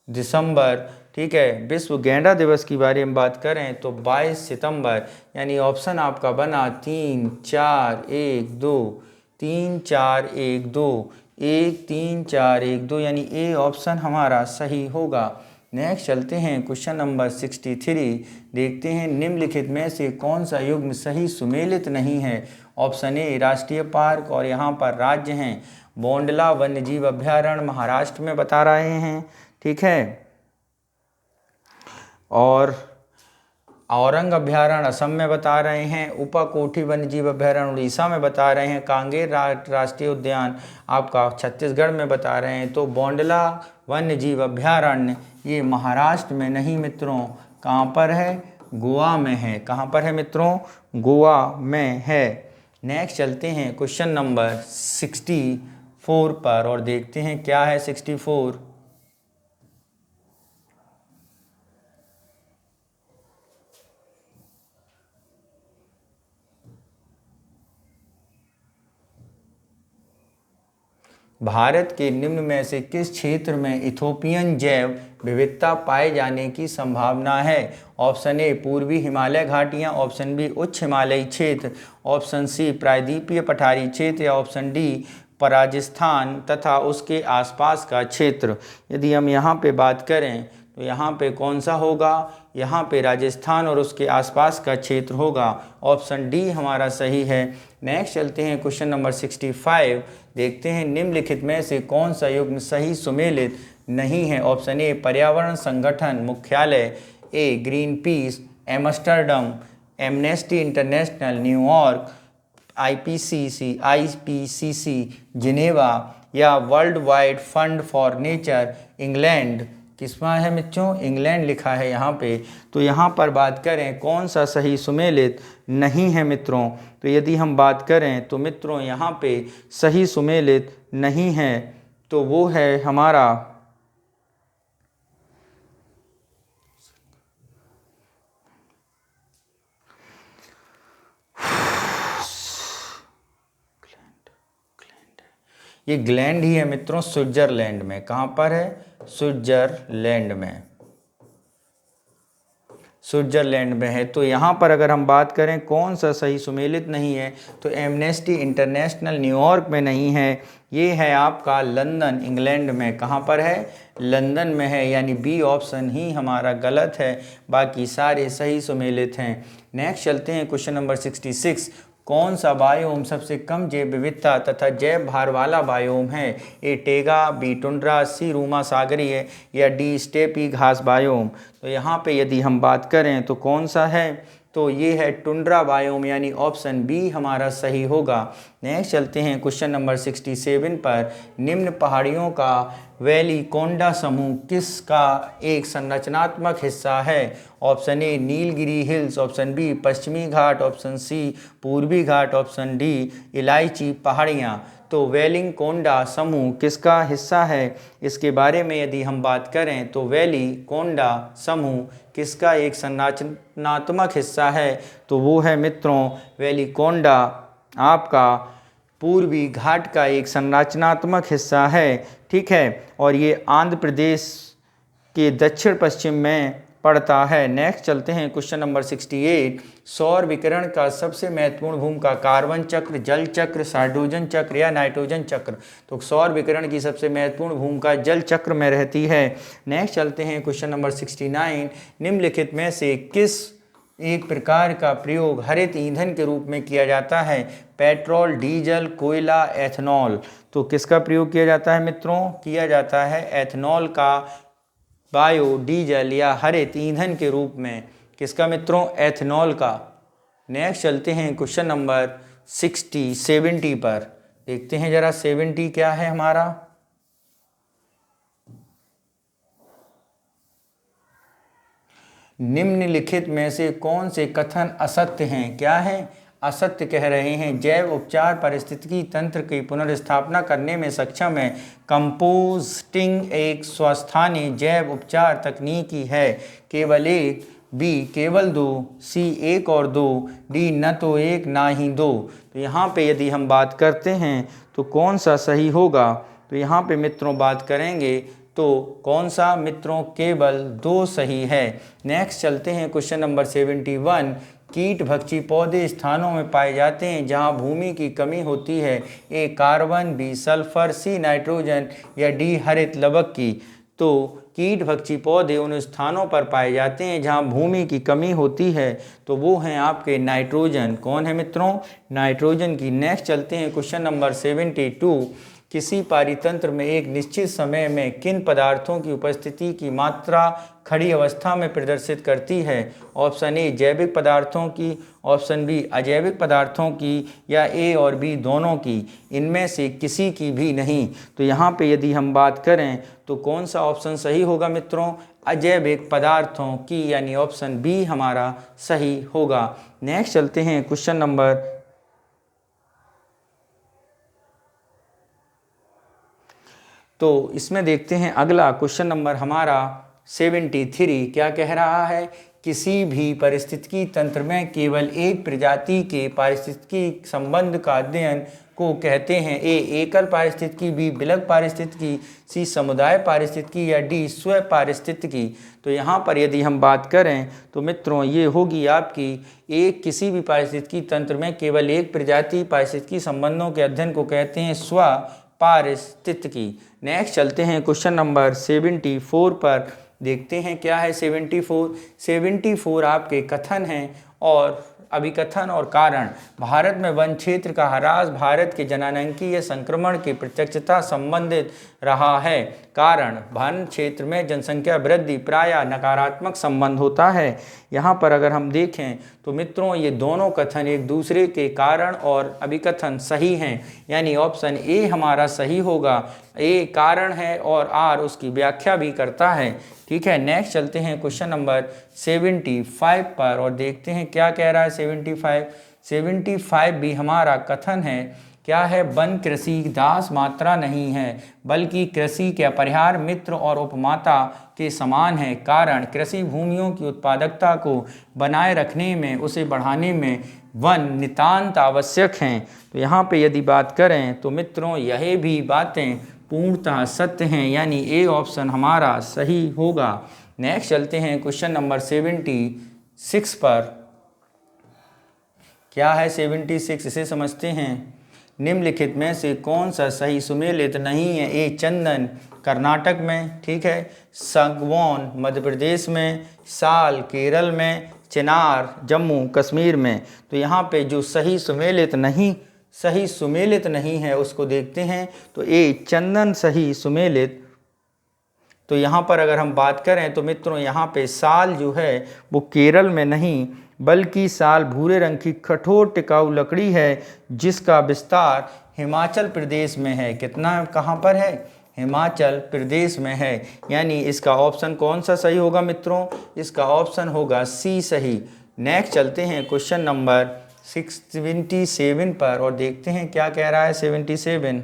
दिसंबर, ठीक है। विश्व गैंडा दिवस की बारे में बात करें तो 22 सितंबर। यानी ऑप्शन आपका बना 3 4 1 2, 3 4 1 2, 1 3 4 1 2, यानी ए ऑप्शन हमारा सही होगा। नेक्स्ट चलते हैं क्वेश्चन नंबर 63, देखते हैं निम्नलिखित में से कौन सा युग्म सही सुमेलित नहीं है। ऑप्शन ए राष्ट्रीय पार्क और यहाँ पर राज्य हैं। बोंडला वन्यजीव अभ्यारण्य महाराष्ट्र में बता रहे हैं, ठीक है, और औरंग अभ्यारण्य असम में बता रहे हैं। उपकोठी वन्यजीव अभ्यारण्य उड़ीसा में बता रहे हैं। कांगेर राष्ट्रीय उद्यान आपका छत्तीसगढ़ में बता रहे हैं। तो बोंडला वन्यजीव अभ्यारण्य ये महाराष्ट्र में नहीं मित्रों, कहाँ पर है? गोवा में है। कहाँ पर है मित्रों? गोवा में है। नेक्स्ट चलते हैं क्वेश्चन नंबर 64 पर और देखते हैं क्या है 64। भारत के निम्न में से किस क्षेत्र में इथोपियन जैव विविधता पाए जाने की संभावना है? ऑप्शन ए पूर्वी हिमालय घाटियाँ, ऑप्शन बी उच्च हिमालयी क्षेत्र, ऑप्शन सी प्रायद्वीपीय पठारी क्षेत्र या ऑप्शन डी राजस्थान तथा उसके आसपास का क्षेत्र। यदि हम यहाँ पे बात करें तो यहाँ पे कौन सा होगा? यहाँ पे राजस्थान और उसके आसपास का क्षेत्र होगा। ऑप्शन डी हमारा सही है। नेक्स्ट चलते हैं क्वेश्चन नंबर 65। देखते हैं निम्नलिखित में से कौन सा युग्म सही सुमेलित नहीं है? ऑप्शन ए पर्यावरण संगठन मुख्यालय, ए Greenpeace, Amsterdam, Amnesty International New York, IPCC Geneva या World Wide Fund for Nature England. किसमें है मित्रों? इंग्लैंड लिखा है यहाँ पे। तो यहाँ पर बात करें कौन सा सही सुमेलित नहीं है मित्रों, तो यदि हम बात करें तो मित्रों यहाँ पे सही सुमेलित नहीं है तो वो है हमारा ये ग्लैंड ही है मित्रों, स्विट्जरलैंड में। कहाँ पर है? स्विट्जरलैंड में, स्विट्जरलैंड में है। तो यहाँ पर अगर हम बात करें कौन सा सही सुमेलित नहीं है तो एमनेस्टी इंटरनेशनल न्यूयॉर्क में नहीं है, ये है आपका लंदन इंग्लैंड में। कहाँ पर है? लंदन में है, यानी बी ऑप्शन ही हमारा गलत है, बाकी सारे सही सुमेलित हैं। नेक्स्ट चलते हैं क्वेश्चन नंबर 66। कौन सा बायोम सबसे कम जैव विविधता तथा जैव भार वाला बायोम है? ए टेगा, बी टुंड्रा, सी रूमा सागरीय या डी स्टेपी घास बायोम। तो यहाँ पे यदि हम बात करें तो कौन सा है? तो ये है टुंड्रा बायोम, यानी ऑप्शन बी हमारा सही होगा। नेक्स्ट चलते हैं क्वेश्चन नंबर 67 पर। निम्न पहाड़ियों का वैली कोंडा समूह किसका एक संरचनात्मक हिस्सा है? Option A Nilgiri hills, option B Pashchimi Ghat, option C पूर्वी घाट, ऑप्शन डी इलायची पहाड़ियाँ। तो वैली कोंडा समूह किसका हिस्सा है? इसके बारे में यदि हम बात करें तो वैली कोंडा समूह किसका एक संरचनात्मक हिस्सा है? तो वो है मित्रों वैली कोंडा आपका पूर्वी घाट का एक संरचनात्मक हिस्सा है, ठीक है, और ये आंध्र प्रदेश के दक्षिण पश्चिम में पड़ता है। नेक्स्ट चलते हैं क्वेश्चन नंबर 68। सौर विकिरण का सबसे महत्वपूर्ण भूमिका कार्बन चक्र, जल चक्र, हाइड्रोजन चक्र या नाइट्रोजन चक्र। तो सौर विकिरण की सबसे महत्वपूर्ण भूमिका जल चक्र में रहती है। नेक्स्ट चलते हैं क्वेश्चन नंबर 69। निम्नलिखित में से किस एक प्रकार का प्रयोग हरित ईंधन के रूप में किया जाता है? पेट्रोल, डीजल, कोयला, एथनॉल। तो किसका प्रयोग किया जाता है मित्रों? किया जाता है एथनॉल का बायो डीजल या हरित ईंधन के रूप में। किसका मित्रों? एथनॉल का। नेक्स्ट चलते हैं क्वेश्चन नंबर 70 पर। देखते हैं जरा 70 क्या है हमारा। निम्नलिखित में से कौन से कथन असत्य हैं? क्या है? असत्य कह रहे हैं। जैव उपचार पारिस्थितिकी तंत्र की पुनर्स्थापना करने में सक्षम है। कंपोस्टिंग एक स्वस्थानीय जैव उपचार तकनीकी है। केवल एक, बी केवल दो, सी एक और दो, डी न तो एक ना ही दो। तो यहाँ पे यदि हम बात करते हैं तो कौन सा सही होगा? तो यहाँ पे मित्रों बात करेंगे तो कौन सा मित्रों? केवल दो सही है। नेक्स्ट चलते हैं क्वेश्चन नंबर 71। कीट भक्षी पौधे स्थानों में पाए जाते हैं जहां भूमि की कमी होती है। A carbon, B sulphur, C nitrogen या डी हरित लवक की। तो कीट भक्षी पौधे उन स्थानों पर पाए जाते हैं जहां भूमि की कमी होती है, तो वो हैं आपके नाइट्रोजन। कौन है मित्रों? नाइट्रोजन की। नेक्स्ट चलते हैं क्वेश्चन नंबर 72। किसी पारितंत्र में एक निश्चित समय में किन पदार्थों की उपस्थिति की मात्रा खड़ी अवस्था में प्रदर्शित करती है? ऑप्शन ए जैविक पदार्थों की, ऑप्शन बी अजैविक पदार्थों की या ए और बी दोनों की। इनमें से किसी की भी नहीं। तो यहाँ पे यदि हम बात करें तो कौन सा ऑप्शन सही होगा मित्रों? अजैविक पदार्थों की, यानी ऑप्शन बी हमारा सही होगा। नेक्स्ट चलते हैं क्वेश्चन नंबर तो इसमें देखते हैं अगला क्वेश्चन नंबर हमारा 73 क्या कह रहा है? किसी भी पारिस्थितिकी तंत्र में केवल एक प्रजाति के पारिस्थितिकी संबंध का अध्ययन को कहते हैं? ए एकल पारिस्थितिकी, बी विलग पारिस्थितिकी, सी समुदाय पारिस्थितिकी या डी स्व पारिस्थितिकी। तो यहाँ पर यदि हम बात करें तो मित्रों ये होगी आपकी एक किसी भी पारिस्थितिकी तंत्र में केवल एक प्रजाति पारिस्थितिकी संबंधों के अध्ययन को कहते हैं स्व पारिस्थितिकी। नेक्स्ट चलते हैं क्वेश्चन नंबर 74 पर, देखते हैं क्या है 74 आपके कथन हैं और अभिकथन और कारण। भारत में वन क्षेत्र का ह्रास भारत के जननांकीय संक्रमण के प्रत्यक्षता संबंधित रहा है। कारण वन क्षेत्र में जनसंख्या वृद्धि प्रायः नकारात्मक संबंध होता है। यहाँ पर अगर हम देखें तो मित्रों ये दोनों कथन एक दूसरे के कारण और अभिकथन सही हैं, यानी ऑप्शन ए हमारा सही होगा। ए कारण है और आर उसकी व्याख्या भी करता है। ठीक है, नेक्स्ट चलते हैं क्वेश्चन नंबर 75 पर और देखते हैं क्या कह रहा है 75 भी हमारा कथन है। क्या है? वन कृषि दास मात्रा नहीं है बल्कि कृषि के अपरिहार्य मित्र और उपमाता के समान है। कारण कृषि भूमियों की उत्पादकता को बनाए रखने में, उसे बढ़ाने में वन नितांत आवश्यक हैं। तो यहाँ पे यदि बात करें तो मित्रों यह भी बातें पूर्णतः सत्य हैं, यानी ए ऑप्शन हमारा सही होगा। नेक्स्ट चलते हैं क्वेश्चन नंबर 76 पर। क्या है 76? इसे समझते हैं। निम्नलिखित में से कौन सा सही सुमेलित नहीं है? ए चंदन कर्नाटक में, ठीक है, सागवान मध्य प्रदेश में, साल केरल में, चिनार जम्मू कश्मीर में। तो यहाँ पे जो सही सुमेलित नहीं है उसको देखते हैं। तो ए चंदन सही सुमेलित। तो यहाँ पर अगर हम बात करें तो मित्रों यहाँ पे साल जो है वो केरल में नहीं बल्कि साल भूरे रंग की कठोर टिकाऊ लकड़ी है जिसका विस्तार हिमाचल प्रदेश में है। कितना, कहाँ पर है? हिमाचल प्रदेश में है। यानी इसका ऑप्शन कौन सा सही होगा मित्रों? इसका ऑप्शन होगा सी सही। नेक्स्ट चलते हैं क्वेश्चन नंबर 77 पर और देखते हैं क्या कह रहा है 77।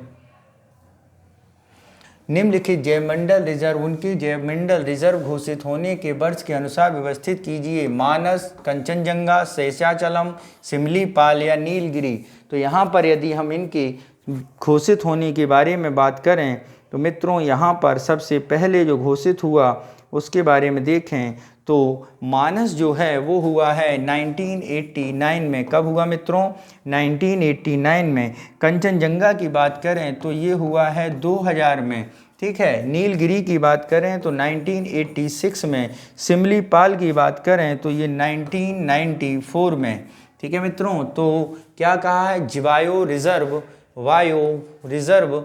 निम्नलिखित जैवमंडल रिजर्व उनकी जैवमंडल रिजर्व घोषित होने के वर्ष के अनुसार व्यवस्थित कीजिए। मानस, कंचनजंगा, शेषाचलम, सिमलीपाल या नीलगिरी। तो यहाँ पर यदि हम इनके घोषित होने के बारे में बात करें तो मित्रों यहाँ पर सबसे पहले जो घोषित हुआ उसके बारे में देखें तो मानस जो है वो हुआ है 1989 में। कब हुआ मित्रों? 1989 में। कंचनजंगा की बात करें तो ये हुआ है 2000 में। ठीक है, नीलगिरी की बात करें तो 1986 में। सिमलीपाल की बात करें तो ये 1994 में। ठीक है मित्रों, तो क्या कहा है? वायु रिजर्व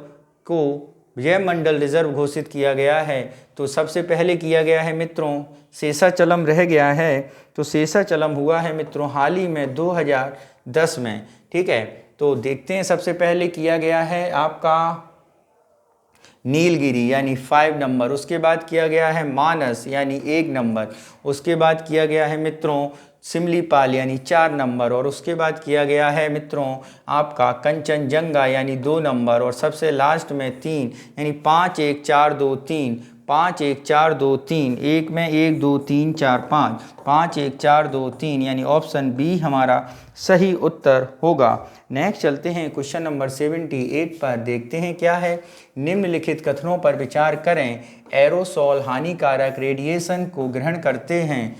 को जैवमंडल रिजर्व घोषित किया गया है। तो सबसे पहले किया गया है मित्रों शेषाचलम रह गया है। तो शेषाचलम हुआ है मित्रों हाल ही में 2010 में। ठीक है, तो देखते हैं सबसे पहले किया गया है आपका नीलगिरी यानी 5 नंबर। उसके बाद किया गया है मानस यानी 1 नंबर। उसके बाद किया गया है मित्रों सिमलीपाल यानी 4 नंबर। और उसके बाद किया गया है मित्रों आपका कंचनजंगा यानी 2 नंबर। और सबसे लास्ट में 3 यानी 5 1 4 2 3 5 1 4 2 3 एक में 1 2 3 4 5 5 1 4 2 3 यानी ऑप्शन बी हमारा सही उत्तर होगा। नेक्स्ट चलते हैं क्वेश्चन नंबर 78 पर, देखते हैं क्या है। निम्नलिखित कथनों पर विचार करें। एरोसोल हानिकारक रेडिएशन को ग्रहण करते हैं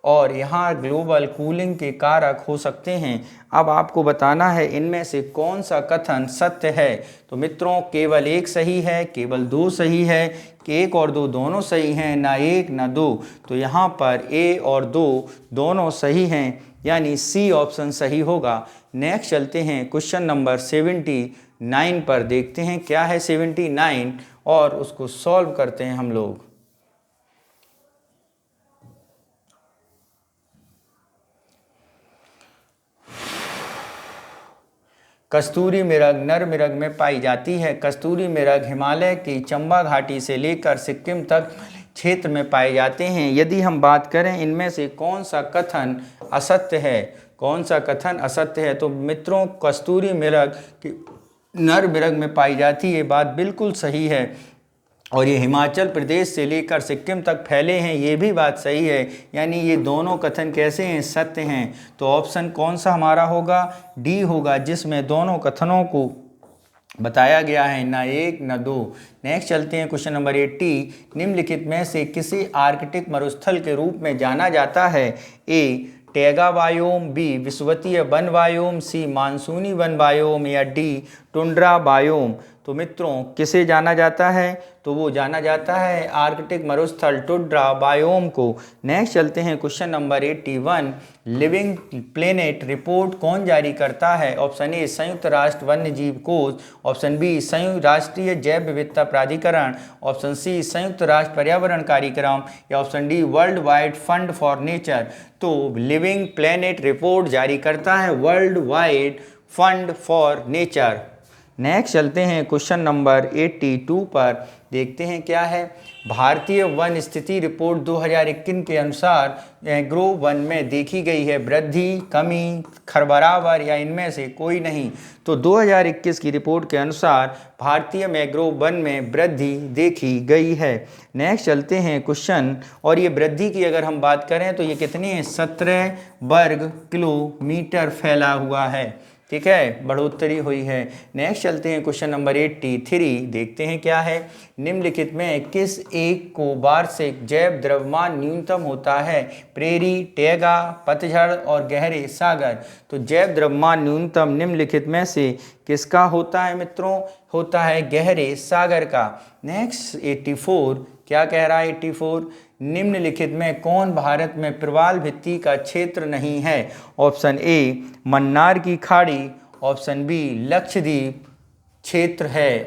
और यहाँ ग्लोबल कूलिंग के कारक हो सकते हैं। अब आपको बताना है इनमें से कौन सा कथन सत्य है। तो मित्रों केवल एक सही है, केवल 2 सही है, कि 1 और 2 दोनों सही हैं, ना 1 ना 2। तो यहाँ पर ए और 2 दोनों सही हैं, यानी सी ऑप्शन सही होगा। नेक्स्ट चलते हैं क्वेश्चन नंबर 79 पर, देखते हैं क्या है 79 और उसको सॉल्व करते हैं हम लोग। कस्तूरी मृग नर मृग में पाई जाती है। कस्तूरी मृग हिमालय की चंबा घाटी से लेकर सिक्किम तक क्षेत्र में पाए जाते हैं। यदि हम बात करें इनमें से कौन सा कथन असत्य है, कौन सा कथन असत्य है, तो मित्रों कस्तूरी मृग नर मृग में पाई जाती है, बात बिल्कुल सही है। और ये हिमाचल प्रदेश से लेकर सिक्किम तक फैले हैं, ये भी बात सही है। यानी ये दोनों कथन कैसे हैं, सत्य हैं। तो ऑप्शन कौन सा हमारा होगा, डी होगा, जिसमें दोनों कथनों को बताया गया है, ना एक ना दो। नेक्स्ट चलते हैं क्वेश्चन नंबर 80। निम्नलिखित में से किसी आर्कटिक मरुस्थल के रूप में जाना जाता है? ए टैगा बायोम, बी विषुवतीय वन बायोम, सी मानसूनी वन बायोम, या डी टुंड्रा बायोम। तो मित्रों किसे जाना जाता है, तो वो जाना जाता है आर्कटिक मरुस्थल टुंड्रा बायोम को। नेक्स्ट चलते हैं question number 81। Living planet report कौन जारी करता है? ऑप्शन ए संयुक्त राष्ट्र वन्य जीव कोष, ऑप्शन बी संयुक्त राष्ट्रीय जैव विविधता प्राधिकरण, ऑप्शन सी संयुक्त राष्ट्र पर्यावरण कार्यक्रम, या option D world Wide Fund for nature. तो लिविंग प्लेनेट रिपोर्ट जारी करता है world Wide Fund for nature. Next चलते हैं क्वेश्चन नंबर 82 पर, देखते हैं क्या है। भारतीय वन स्थिति रिपोर्ट 2021 के अनुसार मैंग्रोव वन में देखी गई है वृद्धि, कमी, बराबर, या इनमें से कोई नहीं। तो 2021 की रिपोर्ट के अनुसार भारतीय मैंग्रोव वन में वृद्धि देखी गई है। नेक्स्ट चलते हैं क्वेश्चन, और ये वृद्धि की अगर हम बात करें तो ये कितनी है, 17 वर्ग किलोमीटर फैला हुआ है। ठीक है, बढ़ोतरी हुई है। नेक्स्ट चलते हैं क्वेश्चन नंबर 83, देखते हैं क्या है। निम्नलिखित में किस एक को वार्षिक जैव द्रव्यमान न्यूनतम होता है? प्रेरी, टैगा, पतझड़ और गहरे सागर। तो जैव द्रव्यमान न्यूनतम निम्नलिखित में से किसका होता है मित्रों? होता है गहरे सागर का। नेक्स्ट 84 क्या कह रहा है? 84 निम्नलिखित में कौन भारत में प्रवाल भित्ति का क्षेत्र नहीं है? ऑप्शन ए मन्नार की खाड़ी, ऑप्शन बी लक्षद्वीप क्षेत्र है,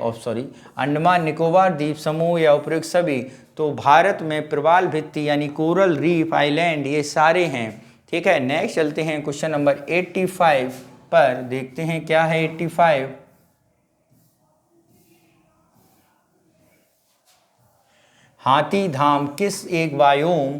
अंडमान निकोबार द्वीप समूह, या उपयुक्त सभी। तो भारत में प्रवाल भित्ति यानी कोरल रीफ आइलैंड ये सारे हैं। ठीक है, नेक्स्ट चलते हैं क्वेश्चन नंबर 85 पर, देखते हैं क्या है 85। हाथी धाम किस एक बायोम,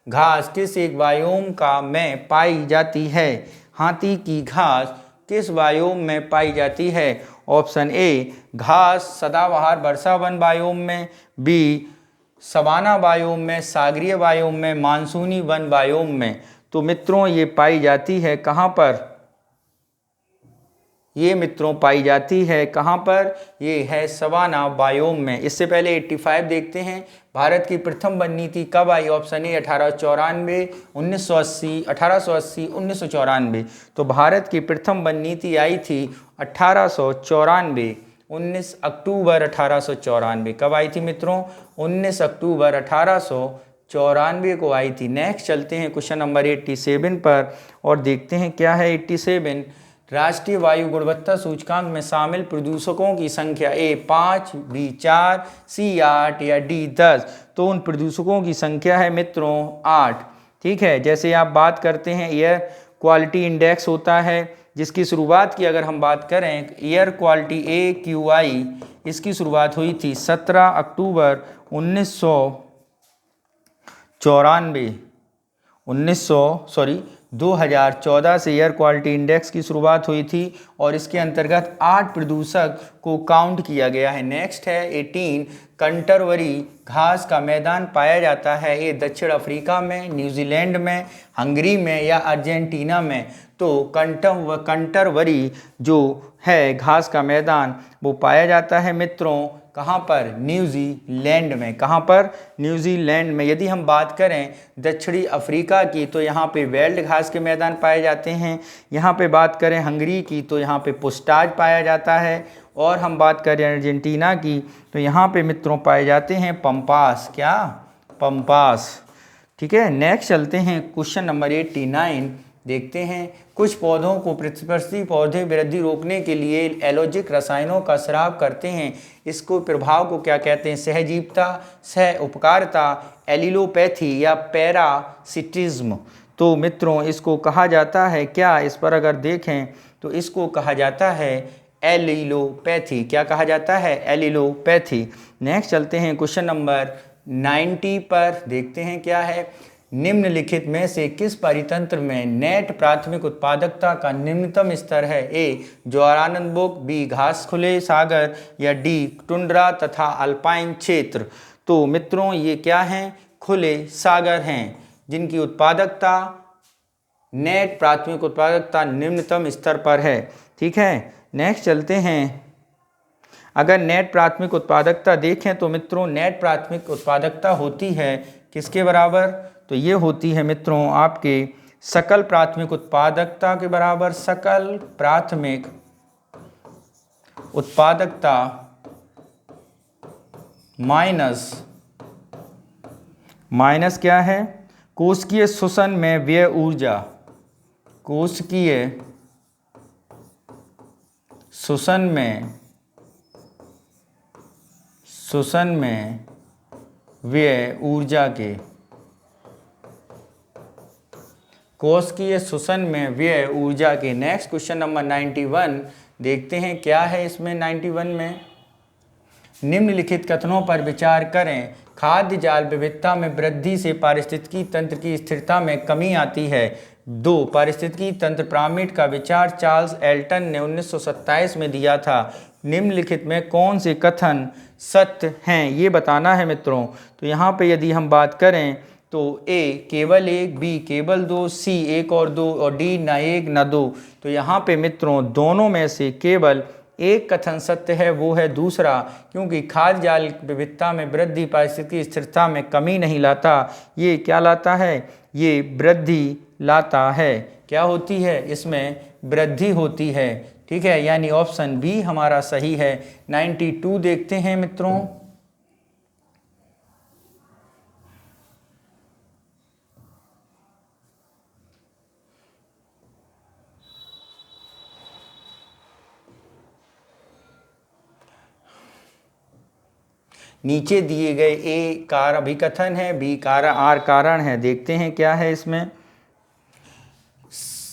घास किस एक बायोम का में पाई जाती है? हाथी की घास किस बायोम में पाई जाती है? ऑप्शन ए घास सदाबहार वर्षा वन बायोम में, बी सवाना बायोम में, सागरीय बायोम में, मानसूनी वन बायोम में। तो मित्रों ये पाई जाती है कहाँ पर? ये मित्रों पाई जाती है कहाँ पर? ये है सवाना बायोम में। इससे पहले 85 देखते हैं। भारत की प्रथम वन नीति कब आई? Option A 1894, 1980, 1880, 1994। तो भारत की प्रथम वन नीति आई थी 1894, 19 अक्टूबर 1894। कब आई थी मित्रों? 19 अक्टूबर 1894 को आई थी। नेक्स्ट चलते हैं क्वेश्चन नंबर 87 पर, और देखते हैं क्या है 87। राष्ट्रीय वायु गुणवत्ता सूचकांक में शामिल प्रदूषकों की संख्या ए 5, बी 4, सी 8, या डी 10। तो उन प्रदूषकों की संख्या है मित्रों 8। ठीक है, जैसे आप बात करते हैं एयर क्वालिटी इंडेक्स होता है, जिसकी शुरुआत की अगर हम बात करें एयर क्वालिटी AQI, इसकी शुरुआत हुई थी 17 अक्टूबर 2014 से एयर क्वालिटी इंडेक्स की शुरुआत हुई थी, और इसके अंतर्गत 8 प्रदूषक को काउंट किया गया है। नेक्स्ट है 18। कंटरवरी घास का मैदान पाया जाता है ये दक्षिण अफ्रीका में, न्यूजीलैंड में, हंगरी में, या अर्जेंटीना में। तो कंटरवरी जो है घास का मैदान वो पाया जाता है मित्रों कहाँ पर? न्यूजीलैंड में। कहाँ पर? न्यूजीलैंड में। यदि हम बात करें दक्षिणी अफ्रीका की तो यहाँ पे वेल्ड घास के मैदान पाए जाते हैं। यहाँ पे बात करें हंगरी की तो यहाँ पे पुस्टाज पाया जाता है, और हम बात करें अर्जेंटीना की तो यहाँ पे मित्रों पाए जाते हैं पंपास। क्या? पंपास। ठीक है, नेक्स्ट चलते हैं क्वेश्चन नंबर 89, देखते हैं। कुछ पौधों को प्रतिस्पर्धी पौधे वृद्धि रोकने के लिए एलोजिक रसायनों का स्राव करते हैं। इसको प्रभाव को क्या कहते हैं? सहजीवता, सह उपकारिता, एलिलोपैथी, या पैरासिटिज्म। तो मित्रों इसको कहा जाता है क्या? इस पर अगर देखें तो इसको कहा जाता है एलिलोपैथी। क्या कहा जाता है? एलिलोपैथी। नेक्स्ट चलते हैं क्वेश्चन नंबर 90 पर, देखते हैं क्या है। निम्नलिखित में से किस परितंत्र में नेट प्राथमिक उत्पादकता का निम्नतम स्तर है? ए ज्वारानंदबोक, बी घास खुले सागर, या डी टुंड्रा तथा अल्पाइन क्षेत्र। तो मित्रों ये क्या हैं? खुले सागर हैं, जिनकी उत्पादकता नेट प्राथमिक उत्पादकता निम्नतम स्तर पर है। ठीक है, नेक्स्ट चलते हैं। अगर नेट प्राथमिक उत्पादकता देखें तो मित्रों नेट प्राथमिक उत्पादकता होती है किसके बराबर? तो ये होती है मित्रों आपके सकल प्राथमिक उत्पादकता के बराबर। सकल प्राथमिक उत्पादकता माइनस क्या है? कोशिकीय शोषण में व्यय ऊर्जा। कोशिकीय शोषण में व्यय ऊर्जा के, कोशिकीय शोषण में व्यय ऊर्जा के। नेक्स्ट क्वेश्चन नंबर 91 देखते हैं क्या है इसमें। 91 में निम्नलिखित कथनों पर विचार करें। खाद्य जाल विविधता में वृद्धि से पारिस्थितिकी तंत्र की स्थिरता में कमी आती है। 2 पारिस्थितिकी तंत्र पिरामिड का विचार चार्ल्स एल्टन ने 1927 में दिया था। निम्नलिखित में कौन से कथन सत्य हैं ये बताना है मित्रों। तो यहाँ पे यदि हम बात करें तो ए केवल 1, बी केवल 2, सी 1 और 2, और डी न 1 न 2। तो यहाँ पे मित्रों दोनों में से केवल एक कथन सत्य है, वो है दूसरा, क्योंकि खाद्य जाल विविधता में वृद्धि पारिस्थितिकी स्थिरता में कमी नहीं लाता। ये क्या लाता है? ये वृद्धि लाता है। क्या होती है? इसमें वृद्धि होती है। ठीक है, यानी ऑप्शन बी हमारा सही है। 92 देखते हैं मित्रों। नीचे दिए गए ए कार अभिकथन है, बी कार आर कारण है। देखते हैं क्या है इसमें।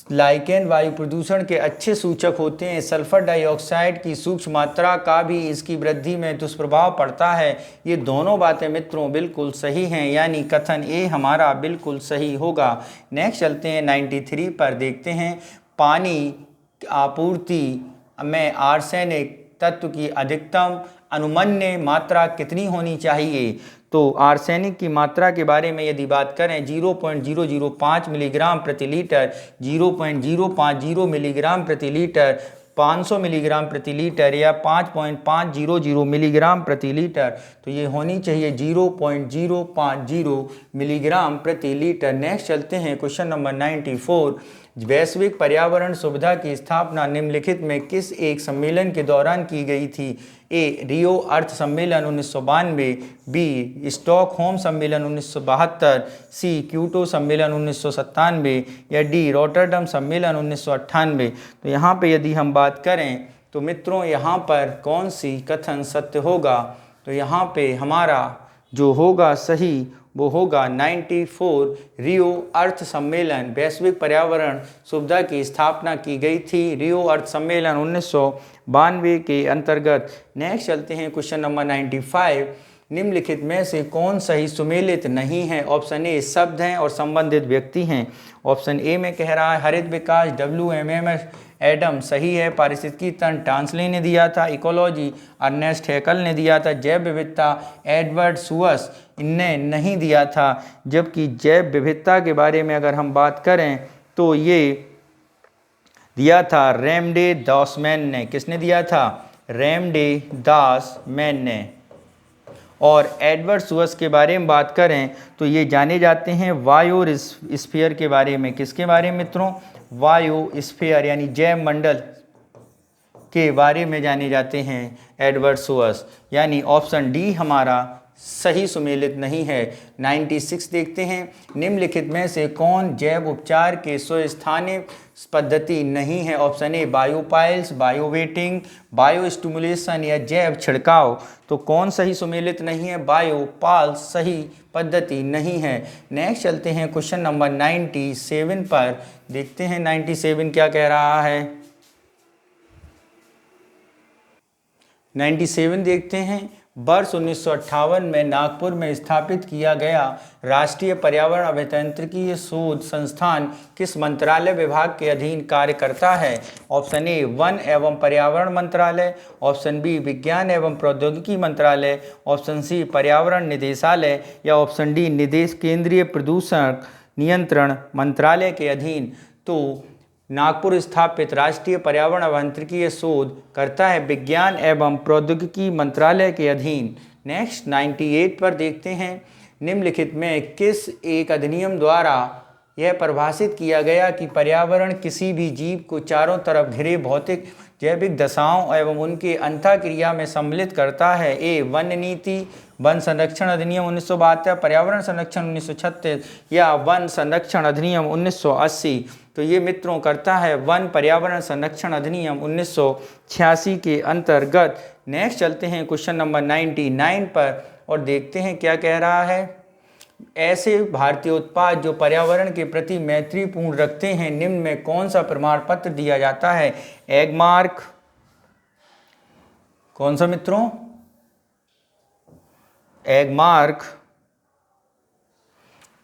लाइकेन वायु प्रदूषण के अच्छे सूचक होते हैं। सल्फर डाइऑक्साइड की सूक्ष्म मात्रा का भी इसकी वृद्धि में दुष्प्रभाव पड़ता है। ये दोनों बातें मित्रों बिल्कुल सही हैं, यानी कथन ए हमारा बिल्कुल सही होगा। नेक्स्ट चलते हैं 93 पर। देखते हैं पानी आपूर्ति में आर्सेनिक तत्व की अधिकतम अनुमन्य मात्रा कितनी होनी चाहिए? तो आर्सेनिक की मात्रा के बारे में यदि बात करें 0.005 मिलीग्राम प्रति लीटर, 0.050 मिलीग्राम प्रति लीटर, 500 मिलीग्राम प्रति लीटर, या 5.500 मिलीग्राम प्रति लीटर, तो ये होनी चाहिए 0.050 मिलीग्राम प्रति लीटर। नेक्स्ट चलते हैं क्वेश्चन नंबर 94। वैश्विक पर्यावरण सुविधा की स्थापना निम्नलिखित में किस एक सम्मेलन के दौरान की गई थी? ए रियो अर्थ सम्मेलन 1992, बी स्टॉकहोम सम्मेलन 1972, सी क्योटो सम्मेलन 1997, या डी रॉटरडम सम्मेलन 1998। तो यहाँ पे यदि हम बात करें तो मित्रों यहाँ पर कौन सी कथन सत्य होगा? तो यहाँ पे हमारा जो होगा सही वो होगा 94। रियो अर्थ सम्मेलन, वैश्विक पर्यावरण सुविधा की स्थापना की गई थी रियो अर्थ सम्मेलन 1992 के अंतर्गत। नेक्स्ट चलते हैं क्वेश्चन नंबर 95। निम्नलिखित में से कौन सही सुमेलित नहीं है? ऑप्शन ए शब्द हैं और संबंधित व्यक्ति हैं। ऑप्शन ए में कह रहा है हरित विकास WMMS एडम सही है। पारिस्थितिकी तंत्र टांसले ने दिया था। इकोलॉजी अर्नेस्ट हैकल ने दिया था। जैव विविधता एडवर्ड सुअस इनने नहीं दिया था। जबकि जैव विविधता के बारे में अगर हम बात करें तो ये दिया था रेमडे दासमैन ने। किसने दिया था? रेमडे दासमैन ने। और एडवर्ड सुअस के बारे में बात करें तो ये जाने जाते हैं बायोस्फीयर के बारे में। किसके बारे में मित्रों? बायोस्फीयर यानी जैव मंडल के बारे में जाने जाते हैं एडवर्ड सुअस, यानी ऑप्शन डी हमारा सही सुमेलित नहीं है। 96 देखते हैं। निम्नलिखित में से कौन जैव उपचार के स्वस्थानीय पद्धति नहीं है? ऑप्शन ए बायोपाइल्स, बायोवेटिंग, बायोस्टिमुलेशन, या जैव छिड़काव। तो कौन सही सुमेलित नहीं है? बायोपाल्स सही पद्धति नहीं है। नेक्स्ट चलते हैं क्वेश्चन नंबर 97 पर। देखते हैं 97 क्या कह रहा है। 97 देखते हैं। वर्ष 1958 में नागपुर में स्थापित किया गया राष्ट्रीय पर्यावरण अभियांत्रिकी शोध संस्थान किस मंत्रालय विभाग के अधीन कार्य करता है? ऑप्शन ए वन एवं पर्यावरण मंत्रालय, ऑप्शन बी विज्ञान एवं प्रौद्योगिकी मंत्रालय, ऑप्शन सी पर्यावरण निदेशालय या ऑप्शन डी निदेश केंद्रीय प्रदूषण नियंत्रण मंत्रालय के अधीन। तो नागपुर स्थापित राष्ट्रीय पर्यावरण अभियांत्रिकी शोध करता है विज्ञान एवं प्रौद्योगिकी मंत्रालय के अधीन। नेक्स्ट 98 पर देखते हैं, निम्नलिखित में किस एक अधिनियम द्वारा यह परिभाषित किया गया कि पर्यावरण किसी भी जीव को चारों तरफ घिरे भौतिक जैविक दशाओं एवं उनके अंतःक्रिया में सम्मिलित करता है? ए वन नीति, वन संरक्षण अधिनियम 1972, पर्यावरण संरक्षण 1936 या वन संरक्षण अधिनियम 1980। तो ये मित्रों करता है वन पर्यावरण संरक्षण अधिनियम 1986 के अंतर्गत। नेक्स्ट चलते हैं क्वेश्चन नंबर 99 पर और देखते हैं क्या कह रहा है। ऐसे भारतीय उत्पाद जो पर्यावरण के प्रति मैत्रीपूर्ण रखते हैं, निम्न में कौन सा प्रमाण पत्र दिया जाता है? एग मार्क, कौन सा मित्रों? Agmark,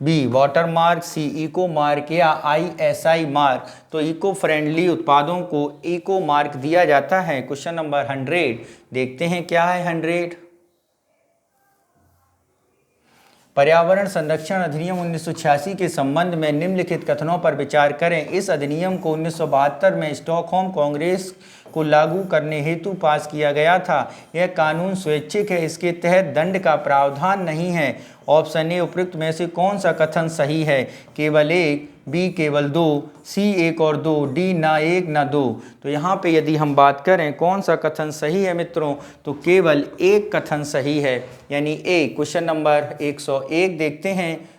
B water mark, C eco mark या ISI मार्क। तो इको फ्रेंडली उत्पादों को इको मार्क दिया जाता है। क्वेश्चन नंबर 100 देखते हैं क्या है 100। पर्यावरण संरक्षण अधिनियम 1986 के संबंध में निम्नलिखित कथनों पर विचार करें। इस अधिनियम को 1972 में स्टॉकहोम कांग्रेस को लागू करने हेतु पास किया गया था। यह कानून स्वैच्छिक है, इसके तहत दंड का प्रावधान नहीं है। ऑप्शन ए उपयुक्त में से कौन सा कथन सही है? केवल एक, बी केवल दो, सी एक और दो, डी ना एक ना दो। तो यहाँ पे यदि हम बात करें कौन सा कथन सही है मित्रों, तो केवल एक कथन सही है, यानी ए। क्वेश्चन नंबर 101 देखते हैं,